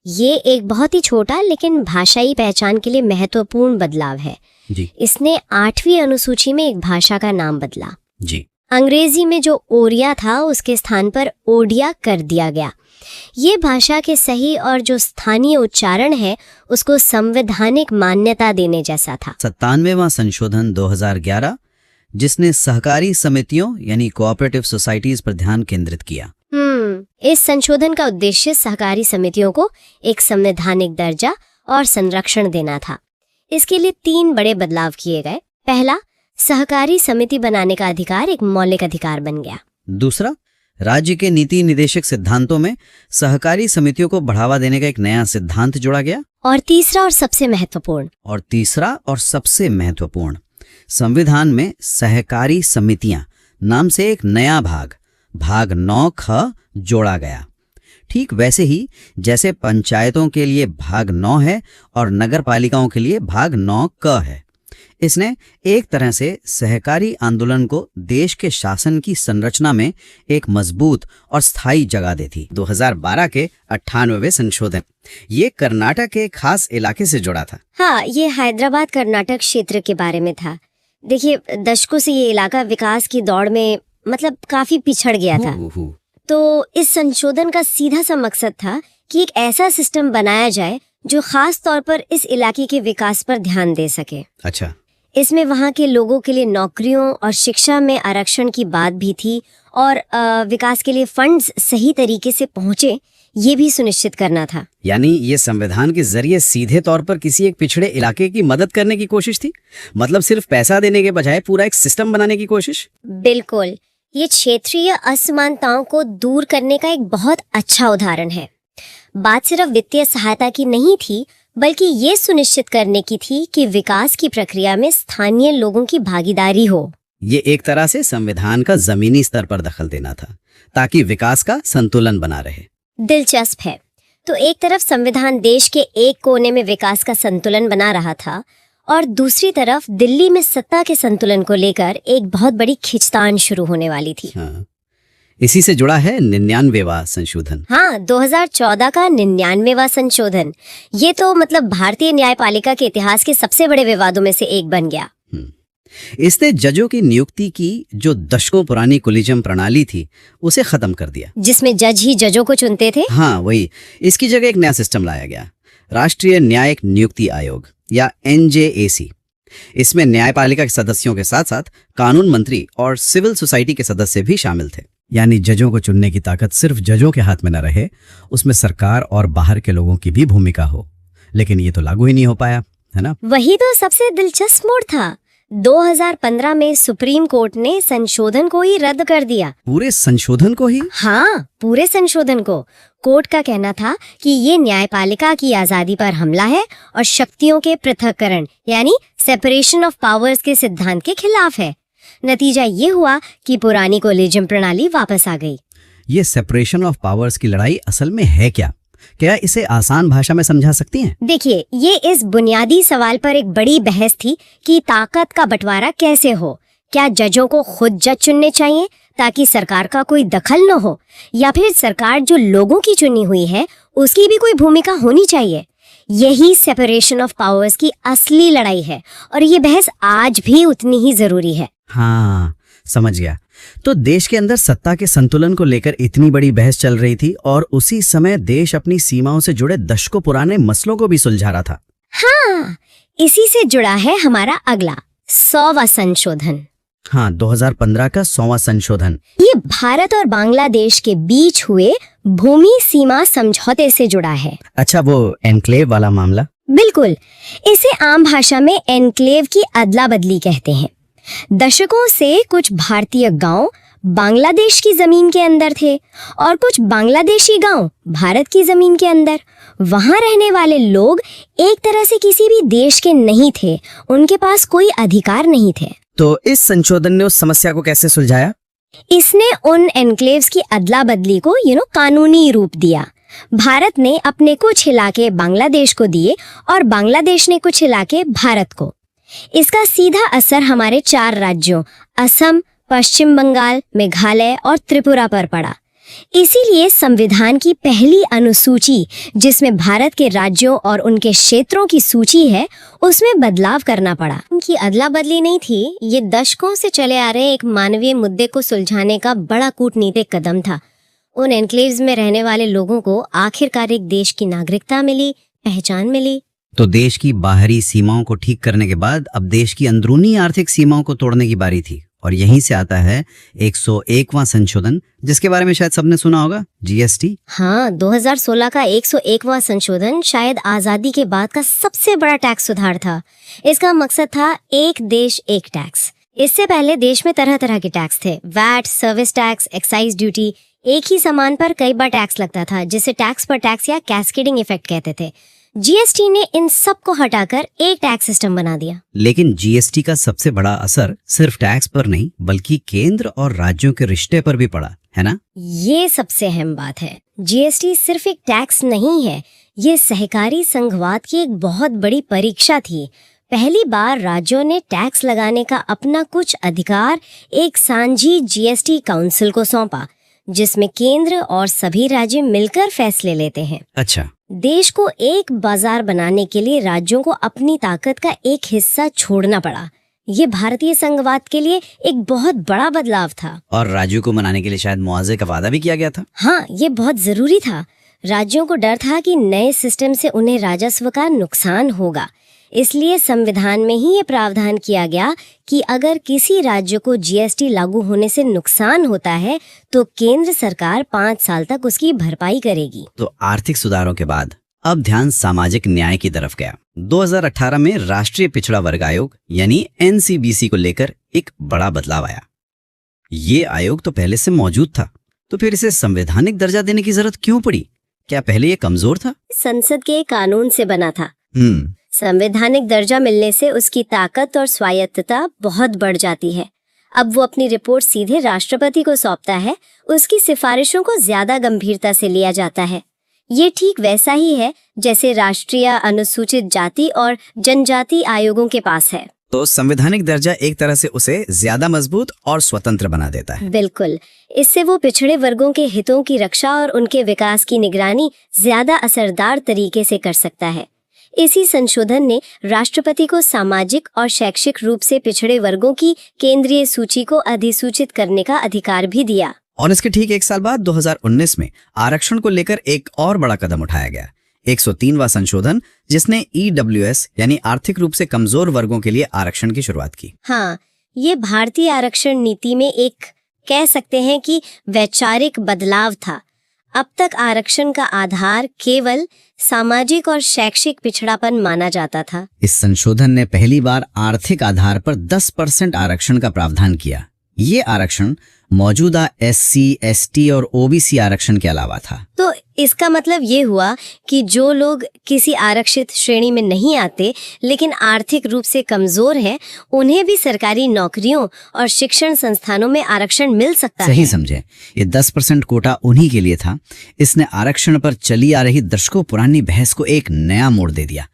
ये एक बहुत ही छोटा लेकिन भाषाई पहचान के लिए महत्वपूर्ण बदलाव है। जी। इसने 8वीं अनुसूची में एक भाषा का नाम बदला। जी। अंग्रेजी में जो ओरिया था उसके स्थान पर ओडिया कर दिया गया। ये भाषा के सही और जो स्थानीय उच्चारण है उसको संवैधानिक मान्यता देने जैसा था। 97वां संशोधन 2011 जिसने सहकारी समितियों यानी कोऑपरेटिव सोसाइटीज पर ध्यान केंद्रित किया। इस संशोधन का उद्देश्य सहकारी समितियों को एक संवैधानिक दर्जा और संरक्षण देना था। इसके लिए 3 बड़े बदलाव किए गए। पहला, सहकारी समिति बनाने का अधिकार एक मौलिक अधिकार बन गया। दूसरा, राज्य के नीति निदेशक सिद्धांतों में सहकारी समितियों को बढ़ावा देने का एक नया सिद्धांत जोड़ा गया। और तीसरा और सबसे महत्वपूर्ण, संविधान में सहकारी समितियां नाम से एक नया भाग 9ख जोड़ा गया। ठीक वैसे ही जैसे पंचायतों के लिए भाग 9 है और नगर पालिकाओं के लिए भाग 9क है। इसने एक तरह से सहकारी आंदोलन को देश के शासन की संरचना में एक मजबूत और स्थायी जगह दी थी। 2012 के 98वें संशोधन ये कर्नाटक के खास इलाके से जुड़ा था। हाँ, ये हैदराबाद कर्नाटक क्षेत्र के बारे में था। देखिए, दशकों से ये इलाका विकास की दौड़ में मतलब काफी पिछड़ गया था। तो इस संशोधन का सीधा सा मकसद था कि एक ऐसा सिस्टम बनाया जाए जो खास तौर पर इस इलाके के विकास पर ध्यान दे सके। अच्छा, इसमें वहाँ के लोगों के लिए नौकरियों और शिक्षा में आरक्षण की बात भी थी और विकास के लिए फंड्स सही तरीके से पहुँचे ये भी सुनिश्चित करना था। यानी ये संविधान के जरिए सीधे तौर पर किसी एक पिछड़े इलाके की मदद करने की कोशिश थी। मतलब सिर्फ पैसा देने के बजाय पूरा एक सिस्टम बनाने की कोशिश। बिल्कुल, ये क्षेत्रीय असमानताओं को दूर करने का एक बहुत अच्छा उदाहरण है। बात सिर्फ वित्तीय सहायता की नहीं थी, बल्कि ये सुनिश्चित करने की थी कि विकास की प्रक्रिया में स्थानीय लोगों की भागीदारी हो। ये एक तरह से संविधान का जमीनी स्तर पर दखल देना था ताकि विकास का संतुलन बना रहे। दिलचस्प है। तो एक तरफ संविधान देश के एक कोने में विकास का संतुलन बना रहा था और दूसरी तरफ दिल्ली में सत्ता के संतुलन को लेकर एक बहुत बड़ी खींचतान शुरू होने वाली थी। हाँ, इसी से जुड़ा है 99वां संशोधन। हाँ, 2014 का 99वां संशोधन। ये तो मतलब भारतीय न्यायपालिका के इतिहास के सबसे बड़े विवादों में से एक बन गया। इसने जजों की नियुक्ति की जो दशकों पुरानी कोलिजियम प्रणाली थी उसे खत्म कर दिया, जिसमें जज ही जजों को चुनते थे। हाँ वही, इसकी जगह एक नया सिस्टम लाया गया, राष्ट्रीय न्यायिक नियुक्ति आयोग या NJAC। इसमें न्यायपालिका के सदस्यों के साथ साथ कानून मंत्री और सिविल सोसाइटी के सदस्य भी शामिल थे। यानी जजों को चुनने की ताकत सिर्फ जजों के हाथ में न रहे, उसमें सरकार और बाहर के लोगों की भी भूमिका हो। लेकिन ये तो लागू ही नहीं हो पाया, है ना? वही तो सबसे दिलचस्प मोड़ था। 2015 में सुप्रीम कोर्ट ने संशोधन को ही रद्द कर दिया। पूरे संशोधन को ही? हाँ, पूरे संशोधन को। कोर्ट का कहना था कि ये न्यायपालिका की आजादी पर हमला है और शक्तियों के पृथक्करण यानी सेपरेशन ऑफ पावर्स के सिद्धांत के खिलाफ है। नतीजा ये हुआ कि पुरानी कोलिजियम प्रणाली वापस आ गई। ये सेपरेशन ऑफ पावर्स की लड़ाई असल में है क्या इसे आसान भाषा में समझा सकती हैं? देखिए, ये इस बुनियादी सवाल पर एक बड़ी बहस थी कि ताकत का बंटवारा कैसे हो। क्या जजों को खुद जज चुनने चाहिए ताकि सरकार का कोई दखल न हो, या फिर सरकार जो लोगों की चुनी हुई है उसकी भी कोई भूमिका होनी चाहिए? यही सेपरेशन ऑफ पावर्स की असली लड़ाई है और ये बहस आज भी उतनी ही जरूरी है। हाँ, समझ गया। तो देश के अंदर सत्ता के संतुलन को लेकर इतनी बड़ी बहस चल रही थी और उसी समय देश अपनी सीमाओं से जुड़े दशकों पुराने मसलों को भी सुलझा रहा था। हाँ, इसी से जुड़ा है हमारा अगला 100वां संशोधन। हाँ, 2015 का 100वां संशोधन। ये भारत और बांग्लादेश के बीच हुए भूमि सीमा समझौते से जुड़ा है। अच्छा, वो एनक्लेव वाला मामला? बिल्कुल, इसे आम भाषा में एनक्लेव की अदला बदली कहते हैं। दशकों से कुछ भारतीय गांव बांग्लादेश की जमीन के अंदर थे और कुछ बांग्लादेशी गांव भारत की जमीन के अंदर। वहां रहने वाले लोग एक तरह से किसी भी देश के नहीं थे, उनके पास कोई अधिकार नहीं थे। तो इस संशोधन ने उस समस्या को कैसे सुलझाया? इसने उन एनक्लेव्स की अदला बदली को कानूनी रूप दिया। भारत ने अपने कुछ इलाके बांग्लादेश को दिए और बांग्लादेश ने कुछ इलाके भारत को। इसका सीधा असर हमारे 4 राज्यों असम, पश्चिम बंगाल, मेघालय और त्रिपुरा पर पड़ा। इसीलिए संविधान की पहली अनुसूची, जिसमें भारत के राज्यों और उनके क्षेत्रों की सूची है, उसमें बदलाव करना पड़ा। उनकी अदला बदली नहीं थी, ये दशकों से चले आ रहे एक मानवीय मुद्दे को सुलझाने का बड़ा कूटनीतिक कदम था। उन एन्क्लेव्स में रहने वाले लोगों को आखिरकार एक देश की नागरिकता मिली, पहचान मिली। तो देश की बाहरी सीमाओं को ठीक करने के बाद अब देश की अंदरूनी आर्थिक सीमाओं को तोड़ने की बारी थी, और यहीं से आता है 101वां संशोधन, जिसके बारे में शायद सबने सुना होगा, जीएसटी। हाँ, 2016 का 101वां संशोधन शायद आजादी के बाद का सबसे बड़ा टैक्स सुधार था। इसका मकसद था एक देश एक टैक्स। इससे पहले देश में तरह तरह के टैक्स थे, VAT, service tax, excise duty. एक ही सामान पर कई बार टैक्स लगता था, जिसे टैक्स पर टैक्स या कैस्केडिंग इफेक्ट कहते थे। जीएसटी ने इन सब को हटाकर एक टैक्स सिस्टम बना दिया। लेकिन जीएसटी का सबसे बड़ा असर सिर्फ टैक्स पर नहीं, बल्कि केंद्र और राज्यों के रिश्ते पर भी पड़ा, है ना? ये सबसे अहम बात है। जीएसटी सिर्फ एक टैक्स नहीं है, ये सहकारी संघवाद की एक बहुत बड़ी परीक्षा थी। पहली बार राज्यों ने टैक्स लगाने का अपना कुछ अधिकार एक सांझी जीएसटी काउंसिल को सौंपा, जिसमें केंद्र और सभी राज्य मिलकर फैसले लेते हैं। अच्छा। देश को एक बाजार बनाने के लिए राज्यों को अपनी ताकत का एक हिस्सा छोड़ना पड़ा। ये भारतीय संघवाद के लिए एक बहुत बड़ा बदलाव था। और राज्यों को मनाने के लिए शायद मुआवजे का वादा भी किया गया था। हाँ, ये बहुत जरूरी था। राज्यों को डर था कि नए सिस्टम से उन्हें राजस्व का नुकसान होगा, इसलिए संविधान में ही ये प्रावधान किया गया कि अगर किसी राज्य को जीएसटी लागू होने से नुकसान होता है तो केंद्र सरकार 5 साल तक उसकी भरपाई करेगी। तो आर्थिक सुधारों के बाद अब ध्यान सामाजिक न्याय की तरफ गया। 2018 में राष्ट्रीय पिछड़ा वर्ग आयोग यानी एनसीबीसी को लेकर एक बड़ा बदलाव आया। ये आयोग तो पहले से मौजूद था, तो फिर इसे संवैधानिक दर्जा देने की जरूरत क्यों पड़ी? क्या पहले ये कमजोर था? संसद के कानून से बना था। संवैधानिक दर्जा मिलने से उसकी ताकत और स्वायत्तता बहुत बढ़ जाती है। अब वो अपनी रिपोर्ट सीधे राष्ट्रपति को सौंपता है, उसकी सिफारिशों को ज्यादा गंभीरता से लिया जाता है। ये ठीक वैसा ही है जैसे राष्ट्रीय अनुसूचित जाति और जनजाति आयोगों के पास है। तो संवैधानिक दर्जा एक तरह से उसे ज्यादा मजबूत और स्वतंत्र बना देता है। बिल्कुल, इससे वो पिछड़े वर्गों के हितों की रक्षा और उनके विकास की निगरानी ज्यादा असरदार तरीके से कर सकता है। इसी संशोधन ने राष्ट्रपति को सामाजिक और शैक्षिक रूप से पिछड़े वर्गों की केंद्रीय सूची को अधिसूचित करने का अधिकार भी दिया। और इसके ठीक एक साल बाद 2019 में आरक्षण को लेकर एक और बड़ा कदम उठाया गया, 103वां संशोधन, जिसने ईडब्ल्यूएस यानी आर्थिक रूप से कमजोर वर्गों के लिए आरक्षण की शुरुआत की। हाँ, ये भारतीय आरक्षण नीति में एक कह सकते हैं कि वैचारिक बदलाव था। अब तक आरक्षण का आधार केवल सामाजिक और शैक्षिक पिछड़ापन माना जाता था। इस संशोधन ने पहली बार आर्थिक आधार पर 10% आरक्षण का प्रावधान किया। ये आरक्षण मौजूदा एससी, एसटी और ओबीसी आरक्षण के अलावा था। तो इसका मतलब ये हुआ कि जो लोग किसी आरक्षित श्रेणी में नहीं आते लेकिन आर्थिक रूप से कमजोर हैं, उन्हें भी सरकारी नौकरियों और शिक्षण संस्थानों में आरक्षण मिल सकता है। सही समझे, ये 10% कोटा उन्हीं के लिए था। इसने आरक्षण पर चली आ रही दशकों पुरानी बहस को एक नया मोड़ दे दिया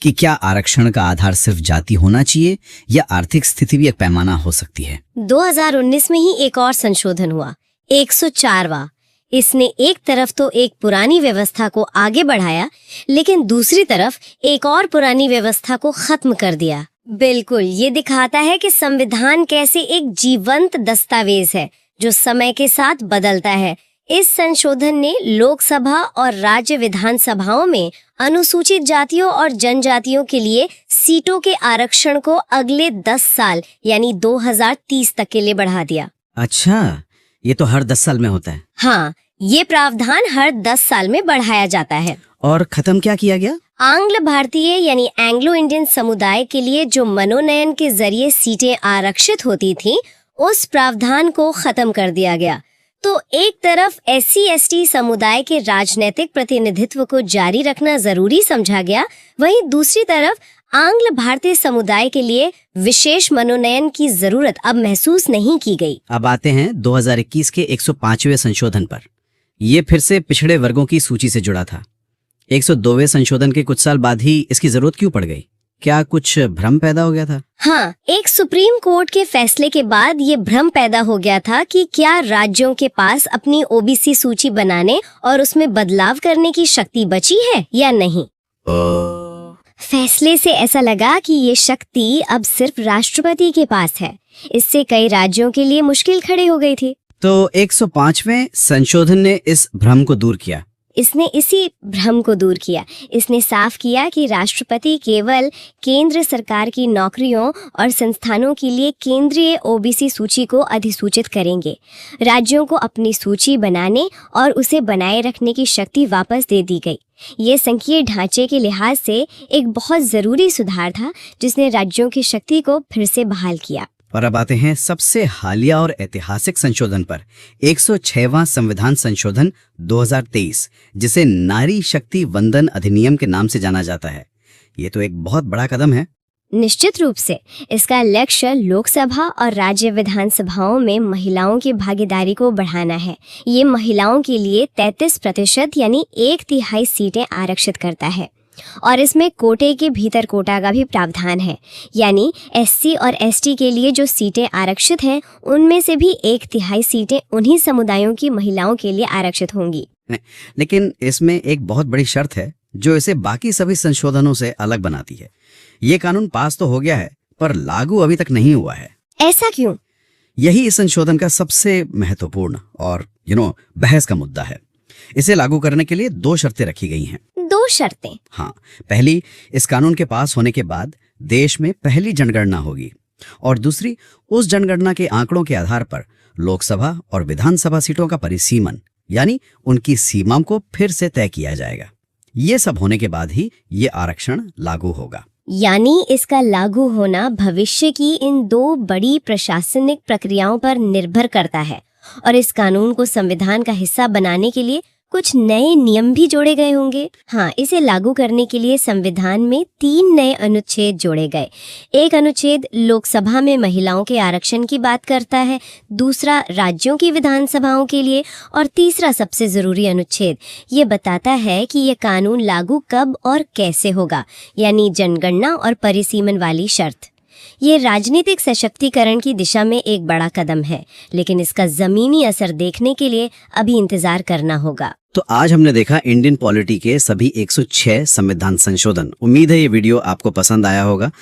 कि क्या आरक्षण का आधार सिर्फ जाति होना चाहिए या आर्थिक स्थिति भी एक पैमाना हो सकती है। 2019 में ही एक और संशोधन हुआ, 104वां। इसने एक तरफ तो एक पुरानी व्यवस्था को आगे बढ़ाया, लेकिन दूसरी तरफ एक और पुरानी व्यवस्था को खत्म कर दिया। बिल्कुल, ये दिखाता है कि संविधान कैसे एक जीवंत दस्तावेज है जो समय के साथ बदलता है। इस संशोधन ने लोकसभा और राज्य विधानसभाओं में अनुसूचित जातियों और जनजातियों के लिए सीटों के आरक्षण को अगले 10 साल यानी 2030 तक के लिए बढ़ा दिया। अच्छा, ये तो हर 10 साल में होता है। हाँ, ये प्रावधान हर 10 साल में बढ़ाया जाता है। और खत्म क्या किया गया? आंग्ल भारतीय यानी एंग्लो इंडियन समुदाय के लिए जो मनोनयन के जरिए सीटें आरक्षित होती थीं, उस प्रावधान को खत्म कर दिया गया। तो एक तरफ एससी एसटी समुदाय के राजनीतिक प्रतिनिधित्व को जारी रखना जरूरी समझा गया, वहीं दूसरी तरफ आंग्ल भारतीय समुदाय के लिए विशेष मनोनयन की जरूरत अब महसूस नहीं की गई। अब आते हैं 2021 के 105वें संशोधन पर। ये फिर से पिछड़े वर्गों की सूची से जुड़ा था। 102वें संशोधन के कुछ साल बाद ही इसकी जरूरत क्यों पड़ गई? क्या कुछ भ्रम पैदा हो गया था? हाँ, एक सुप्रीम कोर्ट के फैसले के बाद ये भ्रम पैदा हो गया था कि क्या राज्यों के पास अपनी ओबीसी सूची बनाने और उसमें बदलाव करने की शक्ति बची है या नहीं। फैसले से ऐसा लगा कि ये शक्ति अब सिर्फ राष्ट्रपति के पास है। इससे कई राज्यों के लिए मुश्किल खड़ी हो गई थी। तो 105वें संशोधन ने इस भ्रम को दूर किया। इसने इसी भ्रम को दूर किया। इसने साफ किया कि राष्ट्रपति केवल केंद्र सरकार की नौकरियों और संस्थानों के लिए केंद्रीय ओबीसी सूची को अधिसूचित करेंगे। राज्यों को अपनी सूची बनाने और उसे बनाए रखने की शक्ति वापस दे दी गई। ये संघीय ढांचे के लिहाज से एक बहुत जरूरी सुधार था, जिसने राज्यों की शक्ति को फिर से बहाल किया। और अब आते हैं सबसे हालिया और ऐतिहासिक संशोधन पर, 106वां संविधान संशोधन 2023, जिसे नारी शक्ति वंदन अधिनियम के नाम से जाना जाता है। ये तो एक बहुत बड़ा कदम है। निश्चित रूप से इसका लक्ष्य लोकसभा और राज्य विधानसभाओं में महिलाओं की भागीदारी को बढ़ाना है। ये महिलाओं के लिए 33% यानी 1/3 सीटें आरक्षित करता है और इसमें कोटे के भीतर कोटा का भी प्रावधान है, यानी एससी और एसटी के लिए जो सीटें आरक्षित हैं उनमें से भी 1/3 सीटें उन्हीं समुदायों की महिलाओं के लिए आरक्षित होंगी। लेकिन इसमें एक बहुत बड़ी शर्त है जो इसे बाकी सभी संशोधनों से अलग बनाती है। ये कानून पास तो हो गया है पर लागू अभी तक नहीं हुआ है। ऐसा क्यों? यही इस संशोधन का सबसे महत्वपूर्ण और बहस का मुद्दा है। इसे लागू करने के लिए 2 शर्तें रखी गई हैं। 2 शर्तें? हाँ, पहली, इस कानून के पास होने के बाद देश में पहली जनगणना होगी और दूसरी, उस जनगणना के आंकड़ों के आधार पर लोकसभा और विधानसभा सीटों का परिसीमन यानी उनकी सीमाओं को फिर से तय किया जाएगा। ये सब होने के बाद ही ये आरक्षण लागू होगा। यानी इसका लागू होना भविष्य की इन 2 बड़ी प्रशासनिक प्रक्रियाओं पर निर्भर करता है और इस कानून को संविधान का हिस्सा बनाने के लिए कुछ नए नियम भी जोड़े गए होंगे। हाँ, इसे लागू करने के लिए संविधान में 3 नए अनुच्छेद जोड़े गए। एक अनुच्छेद लोकसभा में महिलाओं के आरक्षण की बात करता है, दूसरा राज्यों की विधानसभाओं के लिए और तीसरा सबसे जरूरी अनुच्छेद ये बताता है कि ये कानून लागू कब और कैसे होगा, यानी जनगणना और परिसीमन वाली शर्त। ये राजनीतिक सशक्तिकरण की दिशा में एक बड़ा कदम है, लेकिन इसका जमीनी असर देखने के लिए अभी इंतजार करना होगा। तो आज हमने देखा इंडियन पॉलिटी के सभी 106 संविधान संशोधन। उम्मीद है ये वीडियो आपको पसंद आया होगा।